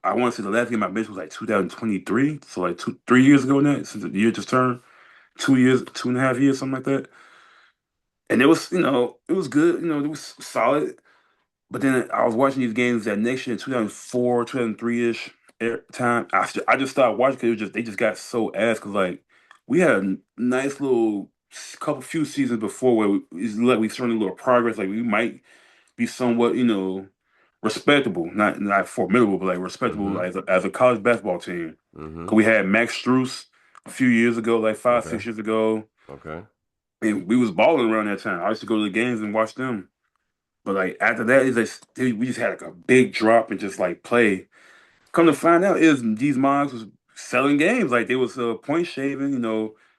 I want to say the last game I missed was like 2023. So like 3 years ago now, since the year just turned 2 years, 2.5 years, something like that. And it was, it was good, it was solid. But then I was watching these games that next year in 2004, 2003-ish time. I just stopped watching because they just got so ass because like we had a nice little couple few seasons before where it's like we showing a little progress. Like we might be somewhat, respectable, not formidable, but like respectable Mm-hmm. as a college basketball team. Mm-hmm. Cause we had Max Strus a few years ago, like five, Okay. 6 years ago, Okay. and we was balling around that time. I used to go to the games and watch them. But like after that, it's like we just had like a big drop and just like play. Come to find out, is these moms was selling games like they was point shaving,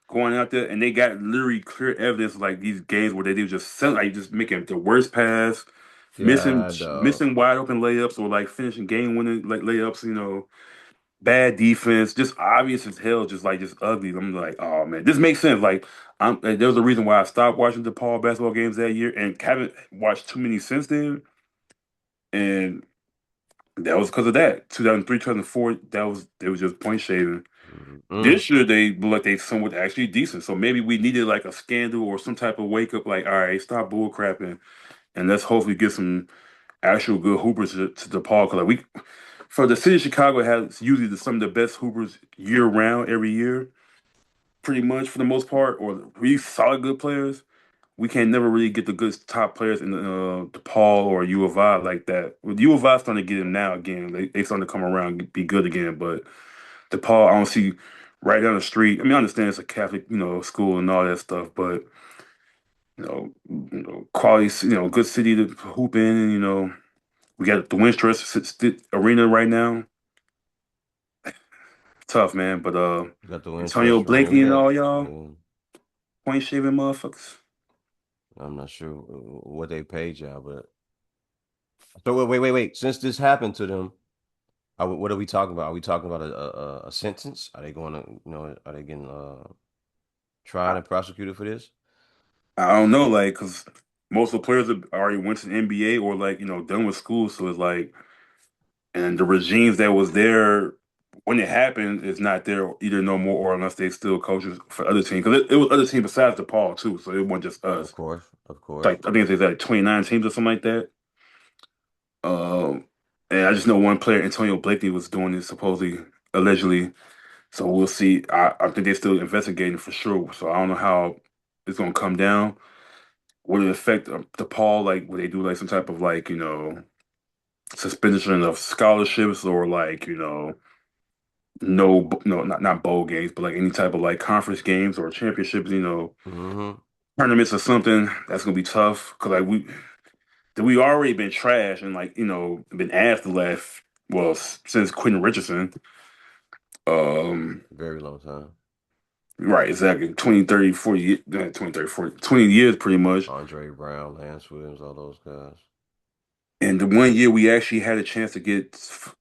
going out there, and they got literally clear evidence of, like these games where they were just selling, like just making the worst pass, missing Yeah, dog. missing wide open layups, or like finishing game winning like layups. Bad defense, just obvious as hell, just ugly. I'm like, oh man, this makes sense. There was a reason why I stopped watching the Paul basketball games that year, and haven't watched too many since then. And that was because of that. 2003, 2004, they was just point shaving. Mm-mm. This year they look like they somewhat actually decent. So maybe we needed like a scandal or some type of wake up, like, all right, stop bull crapping and let's hopefully get some actual good hoopers to DePaul. Cause like for the city of Chicago has usually some of the best hoopers year round every year, pretty much for the most part, or really solid good players. We can never really get the good top players in DePaul or U of I like that. With U of I starting to get him now again, they starting to come around and be good again. But DePaul, I don't see right down the street. I mean, I understand it's a Catholic, school and all that stuff, but quality, good city to hoop in, and we got the Wintrust Arena right now. Tough, man, but You got the Antonio interest running Blakely and what? all y'all Yeah, point shaving motherfuckers. I'm not sure what they paid y'all, but so wait. Since this happened to them, what are we talking about? Are we talking about a sentence? Are they going to, are they getting tried I, and prosecuted for this? I don't know, like, cause most of the players have already went to the NBA or like done with school, so it's like, and the regimes that was there when it happened is not there either no more, or unless they still coaches for other teams, because it was other teams besides DePaul too, so it wasn't just Of us. course, of course. Like I think it's like 29 teams or something like that. Um, and I just know one player, Antonio Blakely, was doing this supposedly, allegedly. So we'll see. I think they're still investigating for sure. So I don't know how it's gonna come down. Would it affect DePaul? Like, would they do like some type of like suspension of scholarships or like no, not bowl games, but like any type of like conference games or championships, Mm-hmm. tournaments or something? That's gonna be tough because like we already been trashed and like been asked the last since Quentin Richardson. Um, Very long time. right, exactly. 20, 30, 40, 20, 30, 40, 20 years pretty much. Andre Brown, Lance Williams, all those guys. And the one year we actually had a chance to get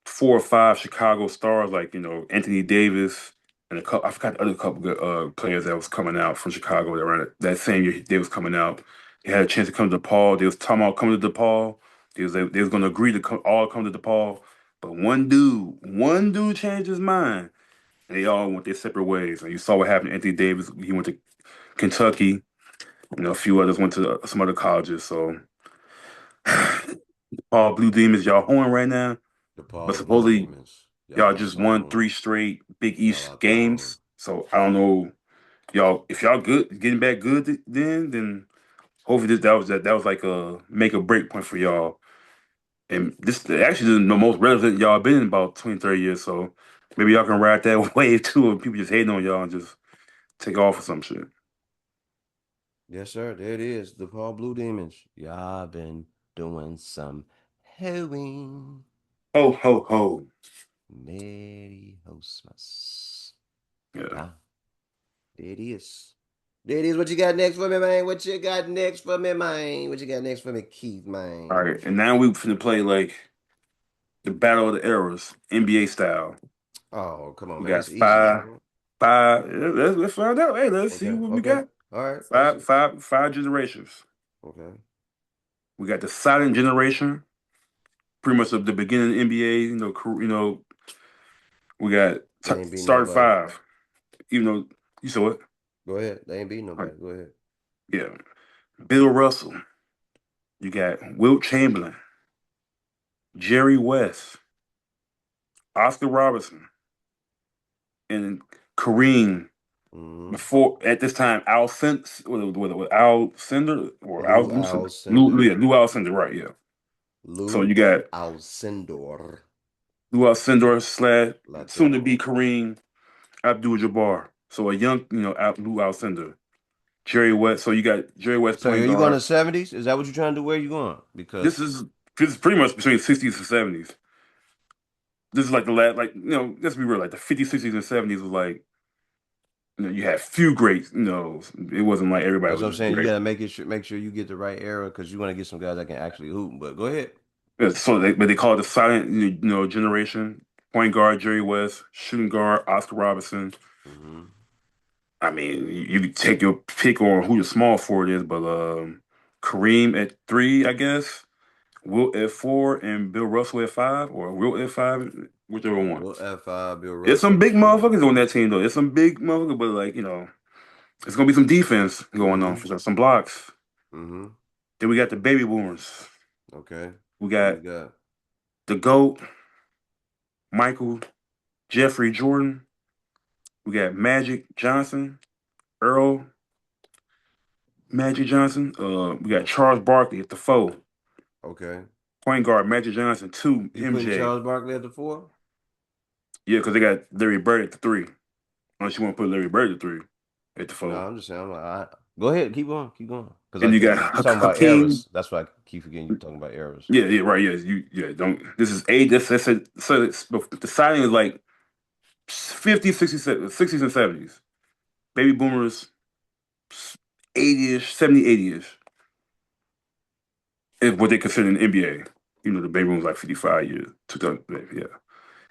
four or five Chicago stars, like Anthony Davis and a couple. I forgot the other couple good players that was coming out from Chicago around that same year they was coming out. They had a chance to come to DePaul. They was talking about coming to DePaul. They was going to agree to all come to DePaul, but one dude changed his mind, and they all went their separate ways. And you saw what happened to Anthony Davis. He went to Kentucky. A few others went to some other colleges. So. Paul Blue Demons, y'all hoeing right now, but DePaul Blue supposedly Demons. y'all Y'all just won alone. three straight Big Y'all East out there alone. games. So I don't know, y'all. If y'all good, getting back good, then hopefully that was like a make or break point for y'all. And this actually is the most relevant y'all been in about 20, 30 years. So maybe y'all can ride that wave too, and people just hating on y'all and just take off or some shit. Yes, sir. There it is. DePaul Blue Demons. Y'all been doing some hoeing. Ho ho ho. Merry Christmas. Yeah. Yeah, there it is. There it is. What you got next for me, man? What you got next for me, man? What you got next for me, Keith, All man? right, and now we finna play like the battle of the eras, NBA style. Oh, come on, We man. got It's easy, five. man. Five. Let's find out. Hey, let's see Okay, what we okay. got. All right, let's Five, see. five, five generations. Okay. We got the silent generation, pretty much of the beginning of the NBA. We got They ain't beating starting nobody. five. Even though you saw it, Go ahead. They ain't beating right? nobody. Go ahead. Yeah. Bill Russell. You got Wilt Chamberlain, Jerry West, Oscar Robertson, and Kareem. Mm-hmm. Before at this time, Al Cent, with Al Cindor or Al Lou Lucid, Lou, Alcindor. yeah, Lou Al Cindor, right? Yeah. So Lou you got Alcindor. Lou Al Cindor slash soon to be Latino. Kareem Abdul-Jabbar. So a young, Lou Al Cindor. Jerry West. So you got Jerry West So are point you going guard. to 70s? Is that what you're trying to do? Where are you going? This Because is this is pretty much between 60s and 70s. This is like the last, like let's be real, like the 50s, 60s, and 70s was like, you had few greats. It wasn't like everybody that's was what I'm just saying. You great. got to make sure you get the right era because you want to get some guys that can actually hoop. But go ahead. But they call it the silent, generation. Point guard Jerry West, shooting guard Oscar Robertson. Mm-hmm. I mean, you could take your pick on who the small forward is, but Kareem at three, I guess. Wilt at four, and Bill Russell at five, or Wilt at five, whichever one. Will F5, Bill There's Russell some at the big four. motherfuckers on that team though. There's some big motherfuckers, but it's gonna be some defense going on Mm-hmm. for some blocks. Mm-hmm. Then we got the baby boomers. Okay. We Who you got got? the GOAT, Michael Jeffrey Jordan. We got Magic Johnson, Earl Magic Johnson. We got Charles Barkley at the four. Okay. Point guard Magic Johnson, two, You putting MJ. Charles Barkley at the four? Yeah, because they got Larry Bird at the three. Unless you want to put Larry Bird at the three, at the No, four. I'm just saying. Go ahead. Keep going. Keep going. Because And you got you're talking about Hakeem. eras. That's why I keep forgetting you talking about eras. Yeah, yeah, right. Yeah, don't. This is eight. That's it. So the signing is like 50s, 60s, 60s, and 70s. Baby boomers, 80-ish, 70, 80-ish is what they consider in the NBA. The baby boomers like 55 years. 2000, yeah.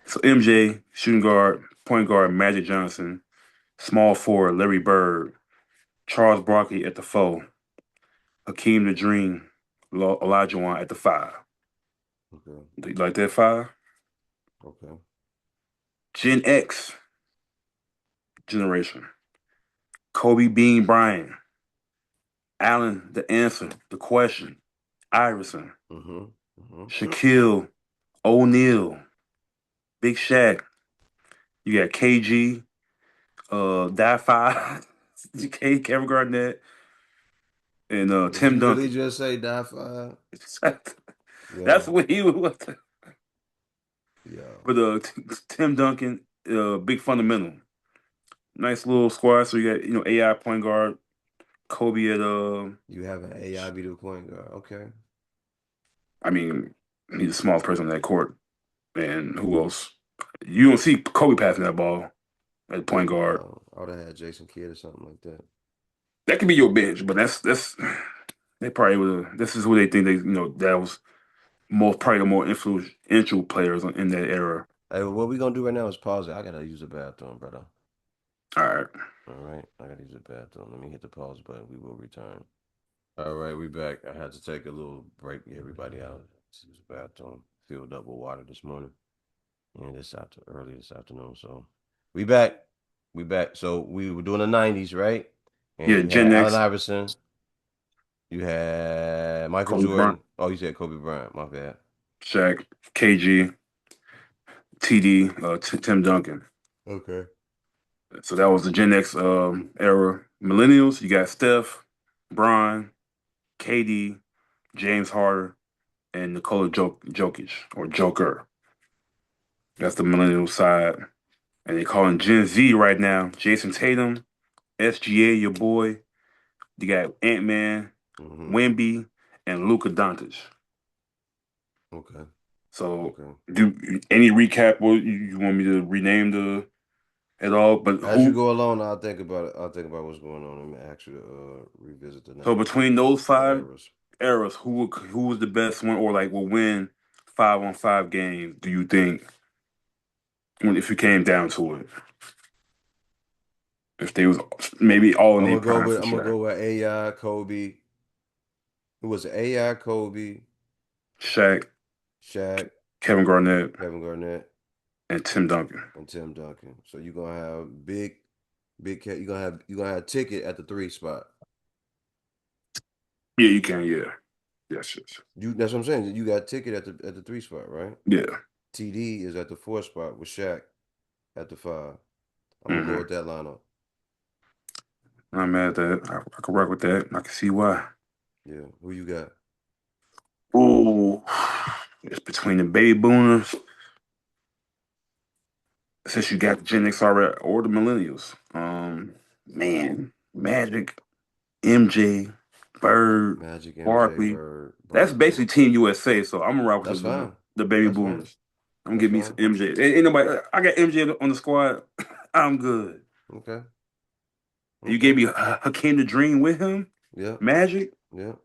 So MJ, shooting guard, point guard, Magic Johnson, small forward, Larry Bird, Charles Barkley at the four, Hakeem the Dream, Olajuwon at the five. Okay. Do you like that five? Okay. Gen X generation. Kobe Bean Bryant, Allen, the answer, the question, Iverson, Mm-hmm. Mm-hmm. Shaquille O'Neal, Big Shaq. You got KG, Die Five, Kevin Garnett, and Did Tim you really Duncan. just say die five? That's Yo. what he was. Yo. But Tim Duncan, big fundamental. Nice little squad. So you got AI point guard Kobe at You have an AI be the point guard. Okay. I mean, he's the smallest person on that court. And who else? You don't see Kobe passing that ball at point guard. No, I would have had Jason Kidd or something like that. That could be your bench, but that's they probably would. This is who they think that was probably the more influential players in that era. Hey, what we gonna do right now is pause it. I gotta use the bathroom, brother. All right. All right. I gotta use the bathroom. Let me hit the pause button. We will return. All right, we back. I had to take a little break, get everybody out. To use the bathroom. Filled up with water this morning. And early this afternoon. So we back. We back. So we were doing the 90s, right? And Yeah, you had Gen Allen X, Iverson. You had Michael Kobe Bryant, Jordan. Oh, you said Kobe Bryant. My bad. Shaq, KG, TD, Tim Duncan. Okay. So that was the Gen X era. Millennials, you got Steph, Bron, KD, James Harden, and Nikola Jokic or Joker. That's the millennial side. And they calling Gen Z right now. Jason Tatum, SGA, your boy. You got Ant Man, Mm-hmm. Wemby, and Luka Doncic. Okay. So, Okay. do any recap? What you want me to rename the at all? But As you who? go along, I'll think about it. I'll think about what's going on and actually revisit the So 90s between those the five eras. eras, who was the best one, or like will win 5-on-5 games? Do you think if it came down to it, if they was maybe all in their prime for I'm gonna sure? go with AI Kobe. Who was it? AI Kobe, Shaq, Shaq, Kevin Garnett, Kevin Garnett, and Tim Duncan. and Tim Duncan. So you're gonna have you're gonna have Ticket at the three spot. Yeah, you can. Yeah, yes, yes. That's what I'm saying. You got Ticket at the three spot, right? Yeah. TD is at the four spot with Shaq at the five. I'm gonna go Hmm. with that lineup. I'm mad at that. I can work with that. I can see why. Yeah. Who you got? Oh, it's between the baby boomers, since you got the Gen X already, or the millennials. Man, Magic, MJ, Bird, Magic, MJ, Barkley. Bird, That's Barkley. basically Team USA. So I'm gonna rock That's with fine. the baby That's fine. boomers. I'm gonna That's give me some fine. MJ. Ain't nobody. I got MJ on the squad. I'm good. Okay. You Okay. gave me Hakeem the Dream with him. Yep. Magic. Yep.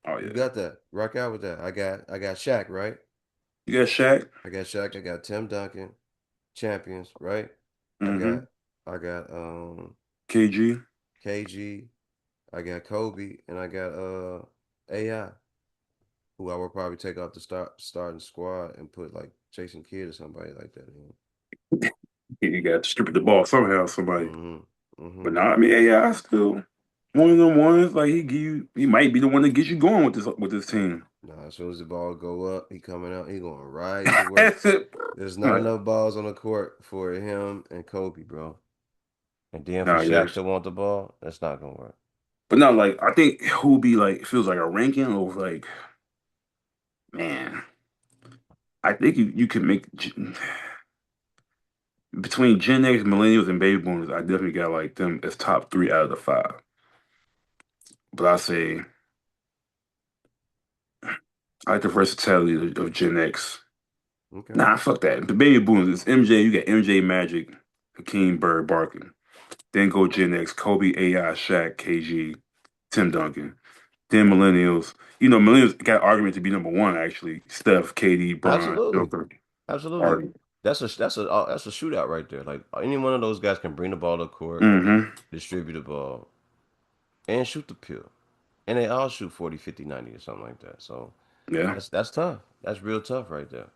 Oh You yeah. got that. Rock out with that. I got Shaq, right? You got Shaq. I got Shaq. I got Tim Duncan, champions, right? I got Mm-hmm. I got KG. KG, I got Kobe, and I got AI, who I would probably take off the starting squad and put like Jason Kidd or somebody like that in. You got to strip the ball somehow, somebody. Mm-hmm. But Mm-hmm. nah, I mean AI still one of them ones. Like he might be the one that gets you going with this team. Nah, as soon as the ball go up, he coming out, he going right to work. That's it. There's not Like, enough balls on the court for him and Kobe, bro. And then for nah, yeah. Shaq to want the ball, that's not gonna work. But not like I think who be like feels like a ranking of like man. I think you can make between Gen X, millennials, and baby boomers. I definitely got like them as top three out of the five. But I say I like the versatility of Gen X. Okay. Nah, fuck that. The baby boomers. It's MJ. You got MJ, Magic, Hakeem, Bird, Barkley. Then go Gen X, Kobe, AI, Shaq, KG, Tim Duncan. Then millennials. You know, millennials got argument to be number one actually. Steph, KD, Bron, Absolutely. Joker, Absolutely. Harden. That's a shootout right there. Like any one of those guys can bring the ball to court, Mm-hmm. distribute the ball, and shoot the pill. And they all shoot 40, 50, 90 or something like that. So Yeah. that's tough. That's real tough right there.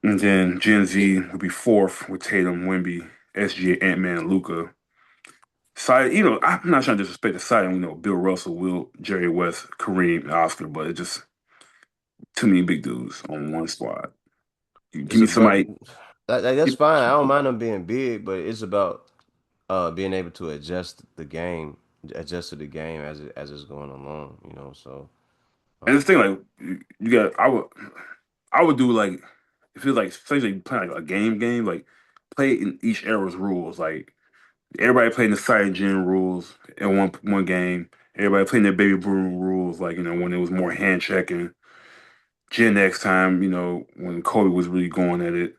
And then Gen Z would be fourth with Tatum, Wemby, SGA, Ant-Man, Luca. Side, I'm not trying to disrespect the side. Bill Russell, Will, Jerry West, Kareem, Oscar, but it's just too many big dudes on one squad. You give It's me about somebody. that's fine. I don't mind them being big, but it's about being able to adjust to the game as it's going along. So And this um thing, like you got, I would do like it feels like especially playing like a game, like play in each era's rules. Like everybody playing the side gen rules in one game. Everybody playing their baby boom rules, like when it was more hand checking. Gen X time, when Kobe was really going at it,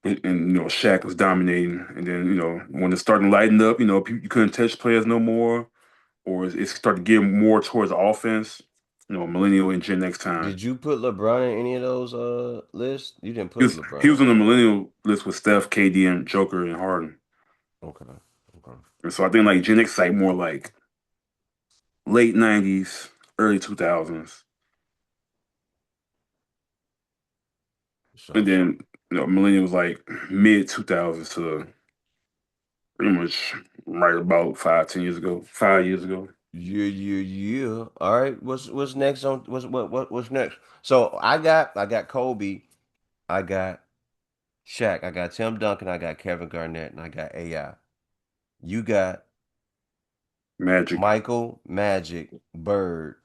and Shaq was dominating, and then when it started lighting up, you couldn't touch players no more, or it started getting more towards offense. Millennial and Gen X time. did you put LeBron in any of those lists? You didn't He put was he LeBron, was on the right? millennial list with Steph, KD, and Joker and Harden. Okay. Okay. And so I think like Gen X is like more like late '90s, early 2000s, and So then millennial was like mid 2000s to pretty much right about 5, 10 years ago, 5 years ago. yeah, yeah, yeah. All right. What's next on what's next? So I got Kobe, I got Shaq, I got Tim Duncan, I got Kevin Garnett, and I got AI. You got Magic, Michael, Magic, Bird,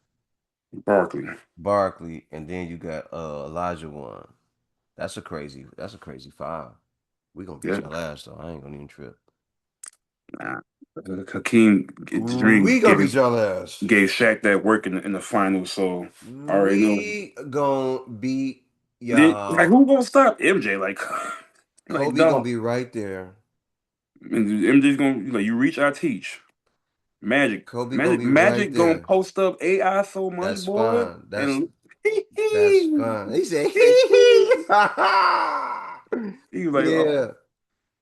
Barkley. Barkley, and then you got Elijah One. That's a crazy five. We gonna beat Yeah, y'all ass though. I ain't gonna even trip. nah. Hakeem Dream We gonna beat y'all ass. gave Shaq that work in the finals, so I already know. We gonna beat Then, like, y'all. who gonna stop MJ? Like, like, Kobe gonna dog. be right there. And MJ's gonna like you reach, I teach. Magic, Kobe gonna Magic, be right Magic gonna there. post up AI so much, That's boy. fine. That's And that's fine. He said, hee hee. he was like, Yeah. oh.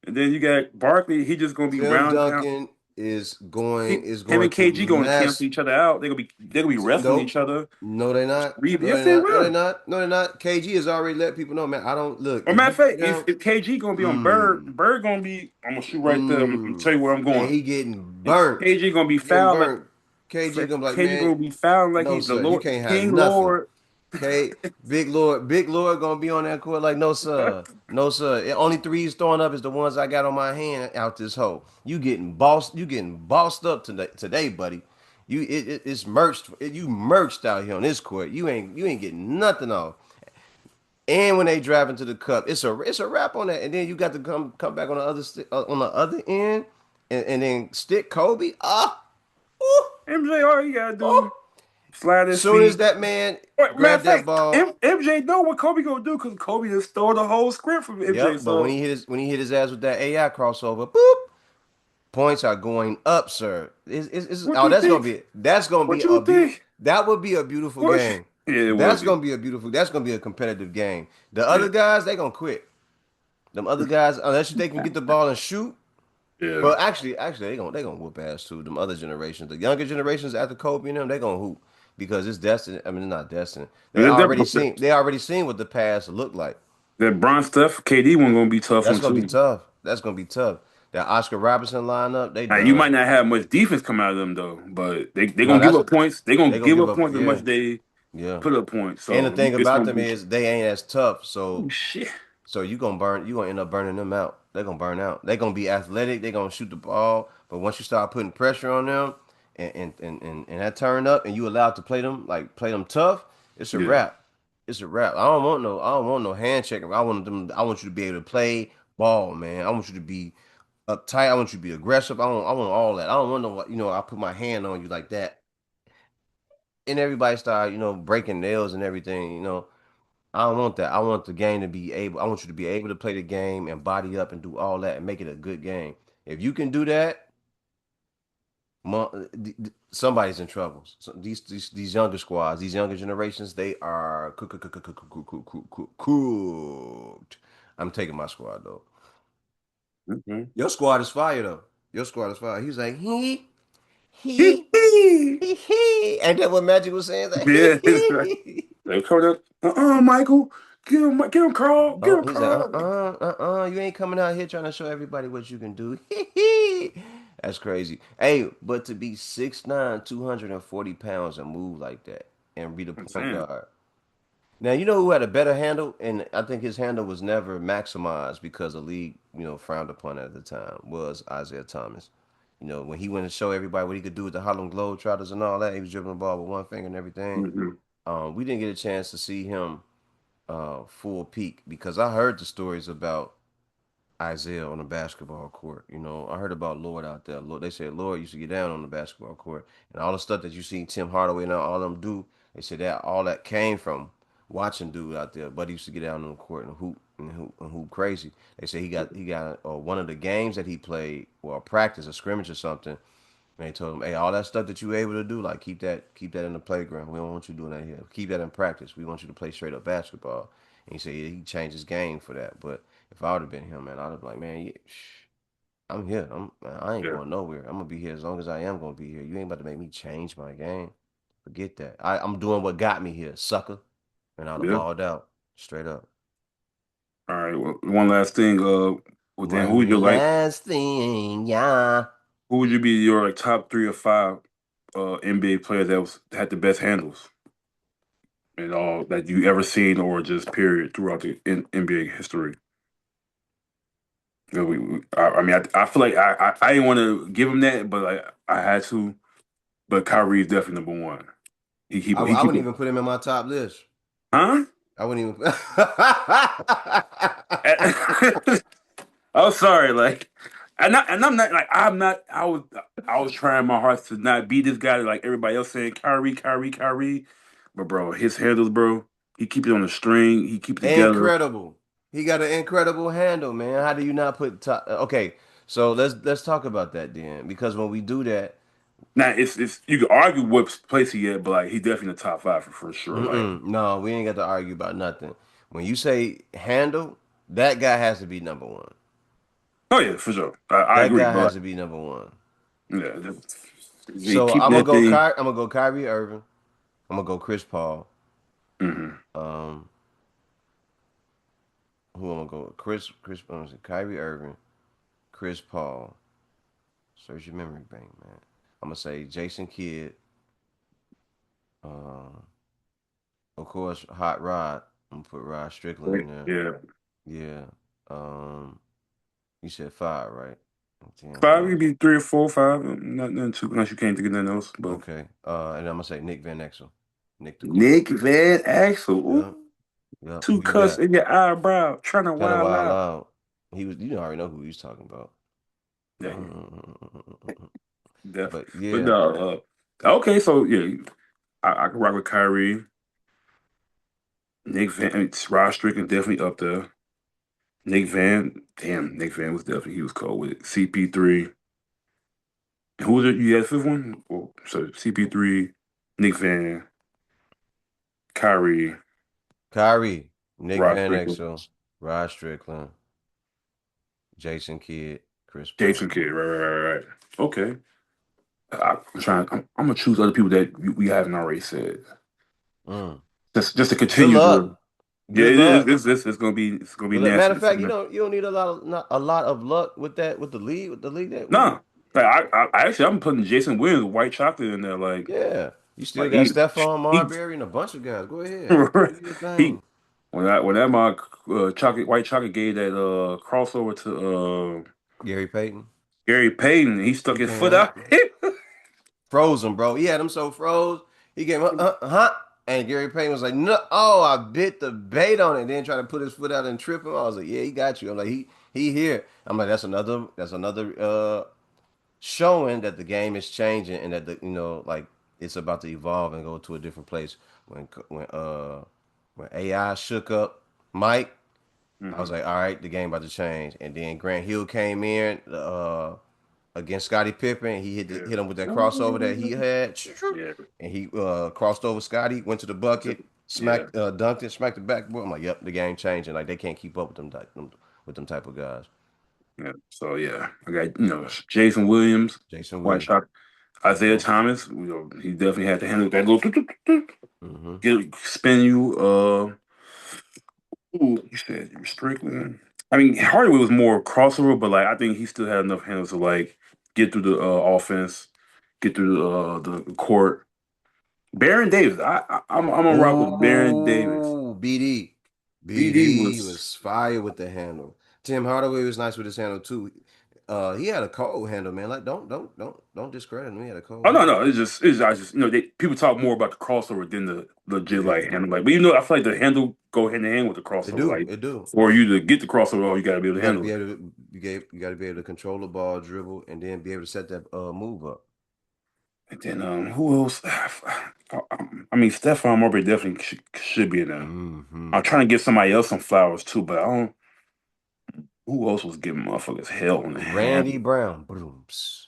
And then you got Barkley. He just gonna be Tim round count. Duncan is going is Him going and to KG gonna cancel mess. each other out. They're gonna be wrestling each Nope. other. No, they're not. No, Yes, they're they not. No, they're will. not. No, they're not. KG has already let people know, man. I don't look. Or If matter you of go fact, down, if KG gonna be on Bird, mm, Bird gonna be. I'm gonna shoot right there. I'm gonna tell mm, you where I'm and going. he getting burnt. KG gonna be Getting fouled like burnt. KG gonna be like, KG man, gonna be fouled like no, he's the sir, you Lord, can't have King nothing. Lord. Okay, Big Lord gonna be on that court like no sir, no sir. The only threes throwing up is the ones I got on my hand out this hole. You getting bossed up today, buddy. It's merged. You merged out here on this court. You ain't getting nothing off. And when they drive into the cup, it's a wrap on that. And then you got to come back on the on the other end, and then stick Kobe. Ah, ooh, MJ, all you gotta ooh. do slide his Soon as feet. that man Matter of grabbed that fact, ball. MJ know what Kobe gonna do because Kobe just stole the whole script from MJ. Yep, but So when he hit his ass with that AI crossover, boop, points are going up, sir. what Oh, you think? that's gonna be What you think? that would be a beautiful What? game. Yeah, it would be. That's gonna be a competitive game. The Yeah, other guys, they gonna quit. Them other guys, unless they can get the ball and shoot. yeah. Well, actually, they gonna whoop ass too. Them other generations, the younger generations after Kobe and them, they gonna hoop because it's destined. I mean, it's not destined. That, They already seen what the past looked like. that Bron Steph KD one gonna be tough That's one gonna be too. tough. That's gonna be tough. That Oscar Robertson lineup, they Now, you done. might not have much defense come out of them though, but they No, gonna give that's up points. They gonna they gonna give give up up. points as much Yeah, as they yeah. put up points. And the So thing it's about gonna them be is they ain't as tough. oh shit. So you gonna end up burning them out. They're gonna burn out. They're gonna be athletic. They're gonna shoot the ball. But once you start putting pressure on them and that turn up and you allowed to play them tough, it's a Yeah, wrap. It's a wrap. I don't want no hand checking. I want you to be able to play ball, man. I want you to be uptight. I want you to be aggressive. I want all that. I don't want no, I put my hand on you like that. And everybody start, breaking nails and everything. I don't want that. I want the game to be able. I want you to be able to play the game and body up and do all that and make it a good game. If you can do that, somebody's in trouble. So these younger squads, these younger generations, they are cooked. I'm taking my squad though. okay. Your squad is fire though. Your squad is fire. He's like he Yeah, he. And that what Magic was saying? Like it's right. he. They coming up. Michael, get him, Carl, get Oh, him, he's like, Carl. you ain't coming out here trying to show everybody what you can do. That's crazy. Hey, but to be 6'9", 240 pounds and move like that and be the I'm point saying. guard. Now, you know who had a better handle? And I think his handle was never maximized because the league, frowned upon it at the time, was Isaiah Thomas. When he went to show everybody what he could do with the Harlem Globetrotters and all that, he was dribbling the ball with one finger and everything. Hmm. We didn't get a chance to see him full peak because I heard the stories about Isaiah on the basketball court. I heard about Lord out there. Lord, they said Lord used to get down on the basketball court, and all the stuff that you see Tim Hardaway and all them do. They said that all that came from watching dude out there. But he used to get down on the court and hoop crazy. They say he got one of the games that he played, or a practice, a scrimmage or something. And they told him, "Hey, all that stuff that you were able to do, like keep that in the playground. We don't want you doing that here. Keep that in practice. We want you to play straight up basketball." And he said he changed his game for that. But if I would have been him, man, I'd have been like, "Man, yeah, I'm here. I ain't Yeah, going nowhere. I'm gonna be here as long as I am gonna be here. You ain't about to make me change my game. Forget that. I'm doing what got me here, sucker." And I'd have yeah. balled out straight up. All right. Well, one last thing. Well, then who would you One like? last thing, yeah. Who would you be your like top 3 or 5 NBA players that had the best handles and all that you ever seen or just period throughout the NBA history? You know, I mean, I feel like I didn't want to give him that, but like I had to. But Kyrie is definitely number 1. He I keep wouldn't it, even put him in my top list. huh? I wouldn't even. I'm sorry, like, and I'm not like I'm not. I was trying my hardest to not be this guy like everybody else saying Kyrie, Kyrie, Kyrie, but bro, his handles, bro, he keep it on the string, he keep it together. Incredible. He got an incredible handle, man. How do you not put top? Okay, so let's talk about that then, because when we do that, Now it's you can argue what place he at, but like he definitely in the top 5 for sure. Like, no, we ain't got to argue about nothing. When you say handle, that guy has to be number one. oh yeah, for sure, I That agree, guy but like, has to be number one. yeah, he So keep that thing. I'm gonna go Kyrie Irving. I'm gonna go Chris Paul. Hmm. Um, who I'm gonna go? I'm gonna say Kyrie Irving, Chris Paul. Search your memory bank, man. I'm gonna say Jason Kidd. Um, of course, Hot Rod. I'm gonna put Rod Strickland in there. Yeah. Yeah. Um, you said five, right? Ten Five, it Hard. could be three or four, five. Nothing too, unless you can't think of nothing else. But Okay. And I'm gonna say Nick Van Exel. Nick the Corp. Nick Van Axel, Yeah. ooh, Yeah. two Who you cuts got? in your eyebrow, trying to Kind of wild wild out. out. He was. You already know who he's talking about. Yeah, definitely. But But yeah. no, okay, so yeah, I can rock with Kyrie. Nick Van, I mean, Rod Strickland definitely up there. Nick Van was definitely he was cold with it. CP3. Who was it? You had the fifth one? Oh, so CP3, Nick Van, Kyrie, Kyrie, Nick Rod Van Strickland, Exel, Rod Strickland, Jason Kidd, Chris Jason Paul. Kidd. Right. Okay. I'm gonna choose other people that we haven't already said. Mm. Just to Good continue the. luck. Yeah, Good luck. it's gonna be Good luck. Matter nasty of this fact, time. you don't need a lot of not a lot of luck with that with the league that we No, like I actually I'm putting Jason Williams, white chocolate in there. yeah. You still Like got he Stephon he Marbury and a bunch of guys. Go ahead. Do your he thing. when that my chocolate white chocolate gave that crossover to Gary Payton. Gary Payton, he stuck He his came foot out. out. Frozen, bro. He had him so froze. He gave him, huh? And Gary Payton was like, no, oh, I bit the bait on it. Then try to put his foot out and trip him. I was like, yeah, he got you. I'm like, he here. I'm like, that's another showing that the game is changing and that the like it's about to evolve and go to a different place. When AI shook up Mike, I was hmm like, all right, the game about to change. And then Grant Hill came in against Scottie Pippen. He Yeah. hit him with that crossover that he had, Yeah. and he crossed over Scottie, went to the bucket, Yeah. dunked it, smacked the backboard. I'm like, yep, the game changing. Like they can't keep up with with them type of guys. Yeah. So yeah, I got Jason Williams, Jason White Williams. Shot, Isaiah Mm-hmm. Thomas. He definitely had to handle that little Mm-hmm. get spin you. Ooh, you said Strickland. I mean, Hardaway was more crossover, but like I think he still had enough handles to like get through the offense, get through the court. Baron Davis. I'm gonna rock with Baron Davis. Ooh, BD. BD BD was. was fire with the handle. Tim Hardaway was nice with his handle too. He had a cold handle, man. Like don't discredit him. He had a Oh cold no, handle. no, I just people talk more about the crossover than the legit Yeah, like handle. Like, but I feel like the handle go hand in hand with the it crossover. do. Like, It do. for you to get the crossover, you got to be able You to got to handle be it. able to you got to be able to control the ball, dribble, and then be able to set that move up. And then who else? I mean, Stephon Marbury definitely should be in there. Hmm. I'm trying to give somebody else some flowers too, but I don't. Who else was giving motherfuckers hell on the Randy hand? Brown. Brooms.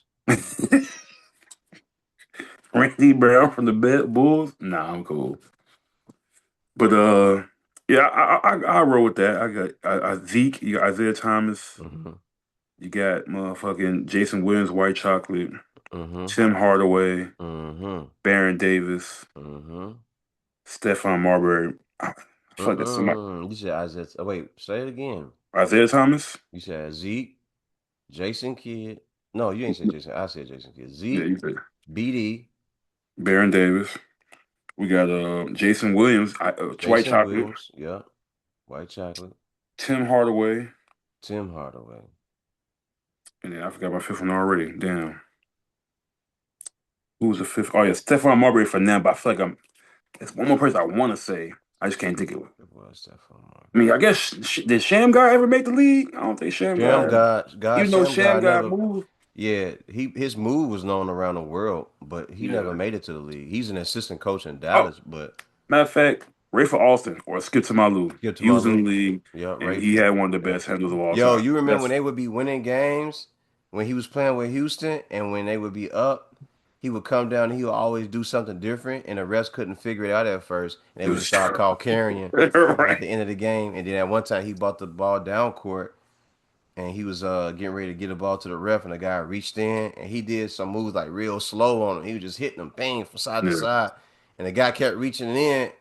Randy Brown from the Bulls? Nah, I'm cool. But yeah, I roll with that. I got Zeke, you got Isaiah Thomas, Hmm. you got motherfucking Jason Williams, White Chocolate, Hmm. Tim Hardaway, Hmm. Baron Davis, Hmm. Stephon Marbury. I feel like that's somebody. You said Isaiah. Oh, wait, say it again. Isaiah Thomas. You said Zeke, Jason Kidd. No, you ain't say Jason. I said Jason Kidd. Yeah, Zeke, you said BD, Baron Davis. We got Jason Williams, White Jason Chocolate, Williams. Yep. White chocolate. Tim Hardaway, Tim Hardaway. and then I forgot my fifth one already. Damn, who was the fifth? Oh yeah, Stephon Marbury for now. But I feel like there's one more person I want to say. I just can't think of it. It was Stephon I mean, Marbury. I guess did Sham Guy ever make the league? I don't think Sham Sham Guy. God, Even though Sham Sham God Guy never. moved. Yeah, his move was known around the world, but he never Yeah. made it to the league. He's an assistant coach in Oh, Dallas, but matter of fact, Rafer Alston or Skip Malu. get to He my was in the loop. league Yeah, and he Rafer. had one of the Yeah. best handles of all Yo, time. you remember when That's they would be winning games when he was playing with Houston, and when they would be up, he would come down and he would always do something different, and the refs couldn't figure it out at first, and they it would just was start call carrying like at right. the end of the game, and then at one time he brought the ball down court and he was getting ready to get the ball to the ref, and the guy reached in and he did some moves like real slow on him. He was just hitting him, bang from side to Yeah. side, and the guy kept reaching in.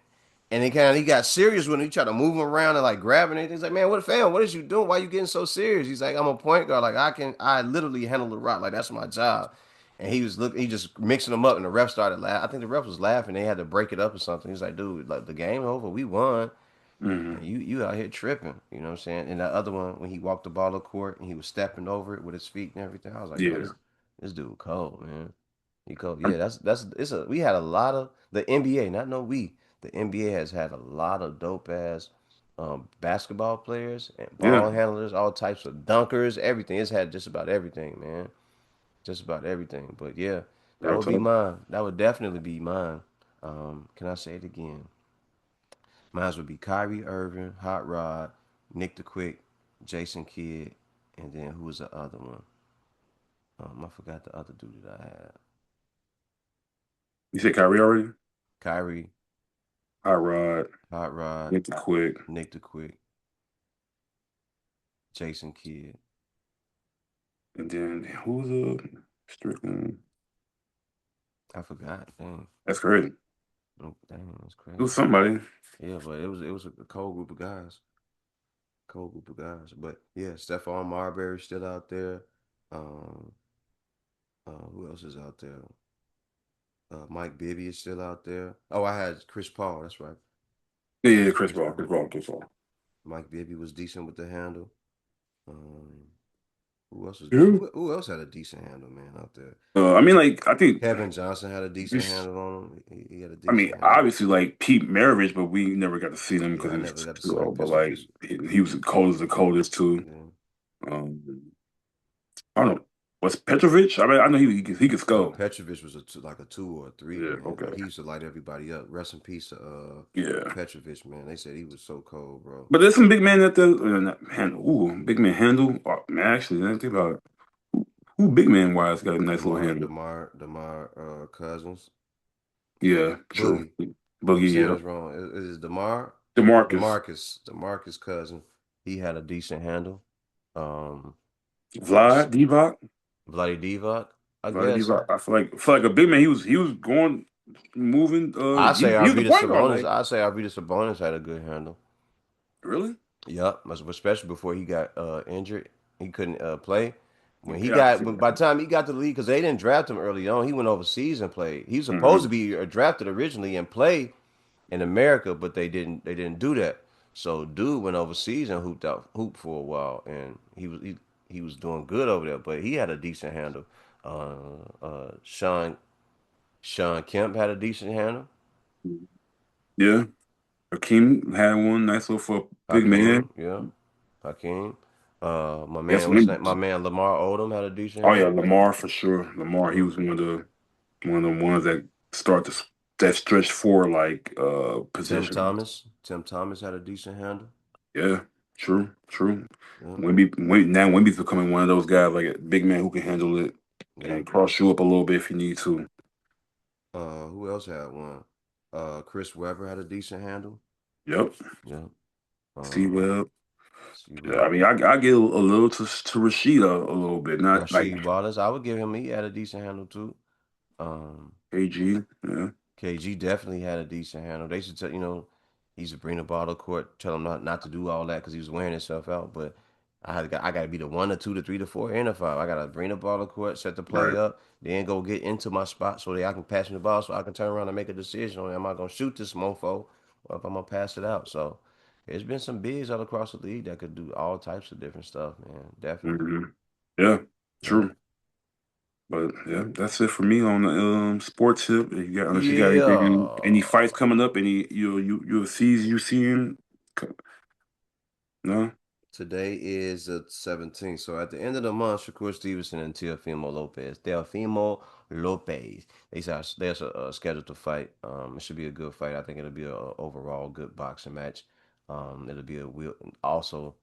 And he got serious when he tried to move him around and like grabbing it. He's like, man, what fam? What is you doing? Why you getting so serious? He's like, I'm a point guard. Like I literally handle the rock. Like that's my job. And he just mixing them up, and the ref started laughing. I think the ref was laughing. They had to break it up or something. He's like, dude, like the game over, we won, Hmm. and you out here tripping. You know what I'm saying? And that other one, when he walked the ball to court and he was stepping over it with his feet and everything, I was like, yo, Yeah. this dude cold, man. He cold. Yeah, that's it's a we had a lot of the NBA, not no we. The NBA has had a lot of dope ass basketball players and Yeah. ball handlers, all types of dunkers, everything. It's had just about everything, man. Just about everything. But yeah, that Real would be talk. mine. That would definitely be mine. Can I say it again? Mine would be Kyrie Irving, Hot Rod, Nick the Quick, Jason Kidd, and then who was the other one? I forgot the other dude that I had. You said Kyrie already? Kyrie, Hot Rod, Hot Rod, Nick the Quick, Nick the Quick, Jason Kidd. and then who was the Strickland? I forgot. Dang. That's crazy. Oh, dang, that's It was crazy. somebody. Yeah, but it was a cold group of guys. Cold group of guys. But yeah, Stephon Marbury still out there. Um, who else is out there? Mike Bibby is still out there. Oh, I had Chris Paul. That's right. Yeah, I yeah, had Chris Chris Paul, Chris Paul. Paul, Chris Paul. Mike Bibby was decent with the handle. Um, who else was Yeah. who else had a decent handle, man, out there? I mean, like, I think Kevin Johnson had a decent this. handle on him. He had a I mean, decent handle. obviously, like Pete Maravich, but we never got to see them Yeah, because I he was never got to too see him old. But because of like, his. he was the coldest, the coldest too. Yeah. Um, I don't know. Was Petrovic? I mean, I know he could No, score. Petrovic was like a 2 or 3, Yeah. man. Like Okay. he used to light everybody up. Rest in peace, Yeah. Petrovic, man. They said he was so cold, bro. But there's some big men at the handle. Ooh, big man handle. Oh, man, actually, I think about it. Who big man wise got a nice little handle. Demar Cousins, Yeah, true. Boogie. I'm Boogie, saying yeah. this wrong. Is it Demar? DeMarcus, Demarcus Cousin. He had a decent handle. Um, Vlad, Divac, Vlade Divac, I Vlad guess. Divac. I feel like a big man. He was going, moving. I He, say he was the Arvidas point guard. Sabonis. Like, I say Arvidas Sabonis had a good handle. really? Yep, especially before he got injured, he couldn't play. Okay, I can see By the that. time he got to the league, because they didn't draft him early on, he went overseas and played. He was supposed to Hmm. be drafted originally and play in America, but they didn't do that. So dude went overseas and hooped for a while, and he was doing good over there. But he had a decent handle. Sean Kemp had a decent handle. Yeah, Hakeem had one nice little for a big man. Hakeem, yeah, Hakeem. Yes, What's his name? My man Lamar Odom had a decent oh yeah, handle. Lamar for sure. Lamar, he Yeah. was one of the ones that start to that stretch for like position. Tim Thomas had a decent handle. Yeah, true, true. Yeah, Wemby's becoming one of those guys like a big man who can handle it yeah. and cross you up a little bit if you need to. Who else had one? Chris Webber had a decent handle. Yep. Yeah. C Um, Web. see Yeah, I what mean, I get a little to Rashida a little bit, not like Rasheed Wallace. I would give him. He had a decent handle too. Um, KG. Yeah. KG definitely had a decent handle. They should tell he used to bring the ball to court, tell him not to do all that because he was wearing himself out. But I got to be the 1 or 2 to 3 to 4 and the 5. I got to bring the ball to court, set the play Right. up, then go get into my spot so that I can pass me the ball so I can turn around and make a decision on am I gonna shoot this mofo or if I'm gonna pass it out. So there's been some bigs all across the league that could do all types of different stuff, man. Definitely. Hmm. Yeah. Yeah. True. But yeah, that's it for me on the sports tip. Unless you got anything, any Yeah. fights coming up, any UFCs you seeing? No. Today is the 17th. So at the end of the month, Shakur Stevenson and Teofimo Lopez. Teofimo Lopez. They're scheduled to fight. It should be a good fight. I think it'll be a overall good boxing match. It'll be a will. Also,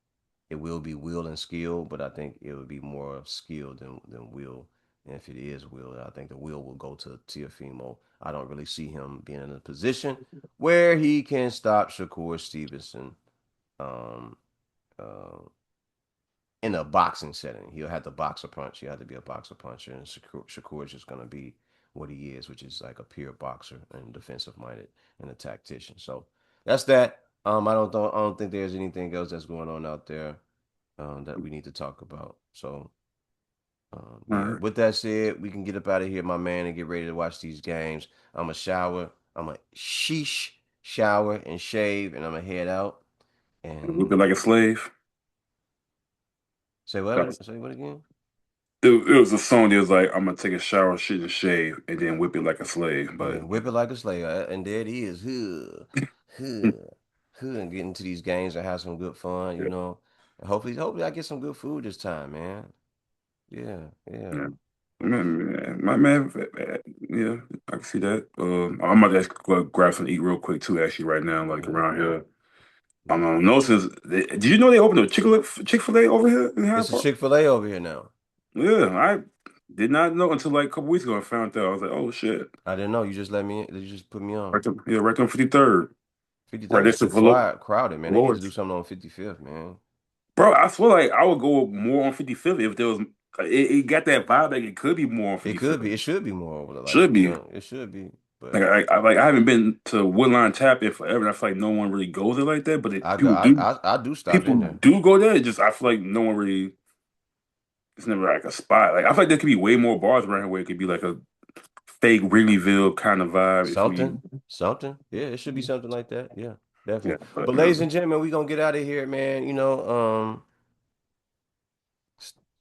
it will be will and skill, but I think it would be more skill than will. And if it is will, I think the will go to Teofimo. I don't really see him being in a position where he can stop Shakur Stevenson. Um, uh, in a boxing setting. He'll have to box a punch. He'll have to be a boxer puncher. And Shakur is just going to be what he is, which is like a pure boxer and defensive minded and a tactician. So that's that. I don't think there's anything else that's going on out there that we need to talk about. So All Yeah. right. With that said, we can get up out of here, my man, and get ready to watch these games. I'm a shower. I'm a sheesh shower and shave, and I'm gonna head out And whip and it like a slave. say what? That's, Say what again? it was a song that was like, I'm gonna take a shower, shit, and shave, and then whip it like a slave. Oh But yeah, whip it like a slave, and there it is. Huh, and get into these games and have some good fun, you yeah, know. And hopefully, I get some good food this time, man. Yeah, yeah. yeah. My man, yeah, I can see that. I'm about to go grab something to eat real quick too. Actually, right now, like Yeah, around here. yeah. No, did you know they opened a Chick-fil-A over here in Hyde It's a Park? Chick-fil-A over here now. Yeah, I did not know until like a couple weeks ago. I found out. I was like, oh shit, I didn't know. You just let me. You just put me on. right there, yeah, right there on 53rd, right 53rd is next to too Velo crowded, man. They need to do Velour. something on 55th, man. Bro, I swear like I would go more on 55th if there was. It got that vibe like it could be more on It could 55th. be. It should be more over there. Like, Should you be. know, it should be. Like But I haven't been to Woodline Tap in forever, and I feel like no one really goes there like that. But I go. I do stop people in there. do go there. It just I feel like no one really. It's never like a spot. Like I feel like there could be way more bars around here where it could be like a fake Wrigleyville kind of vibe. If we, Something. Yeah, it should be something like that. Yeah, yeah, definitely. but But ladies and gentlemen, we gonna get out of here, man.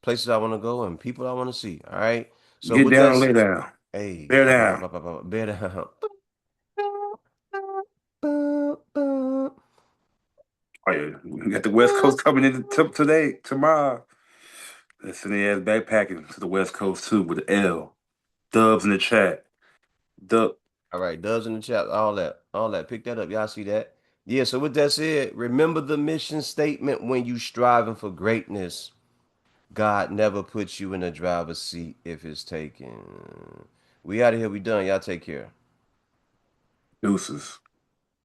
Places I want to go and people I want to see. All right. So get with down that, and lay down, hey, bear down. bear down. Oh yeah, we got the West Coast coming in today, tomorrow. Let's send the ass backpacking to the West Coast too with the L. Dubs in the chat. Dub. All right, Dubs in the chat, all that. Pick that up. Y'all see that? Yeah, so with that said, remember the mission statement when you striving for greatness. God never puts you in the driver's seat if it's taken. We out of here. We done. Y'all take care. Deuces.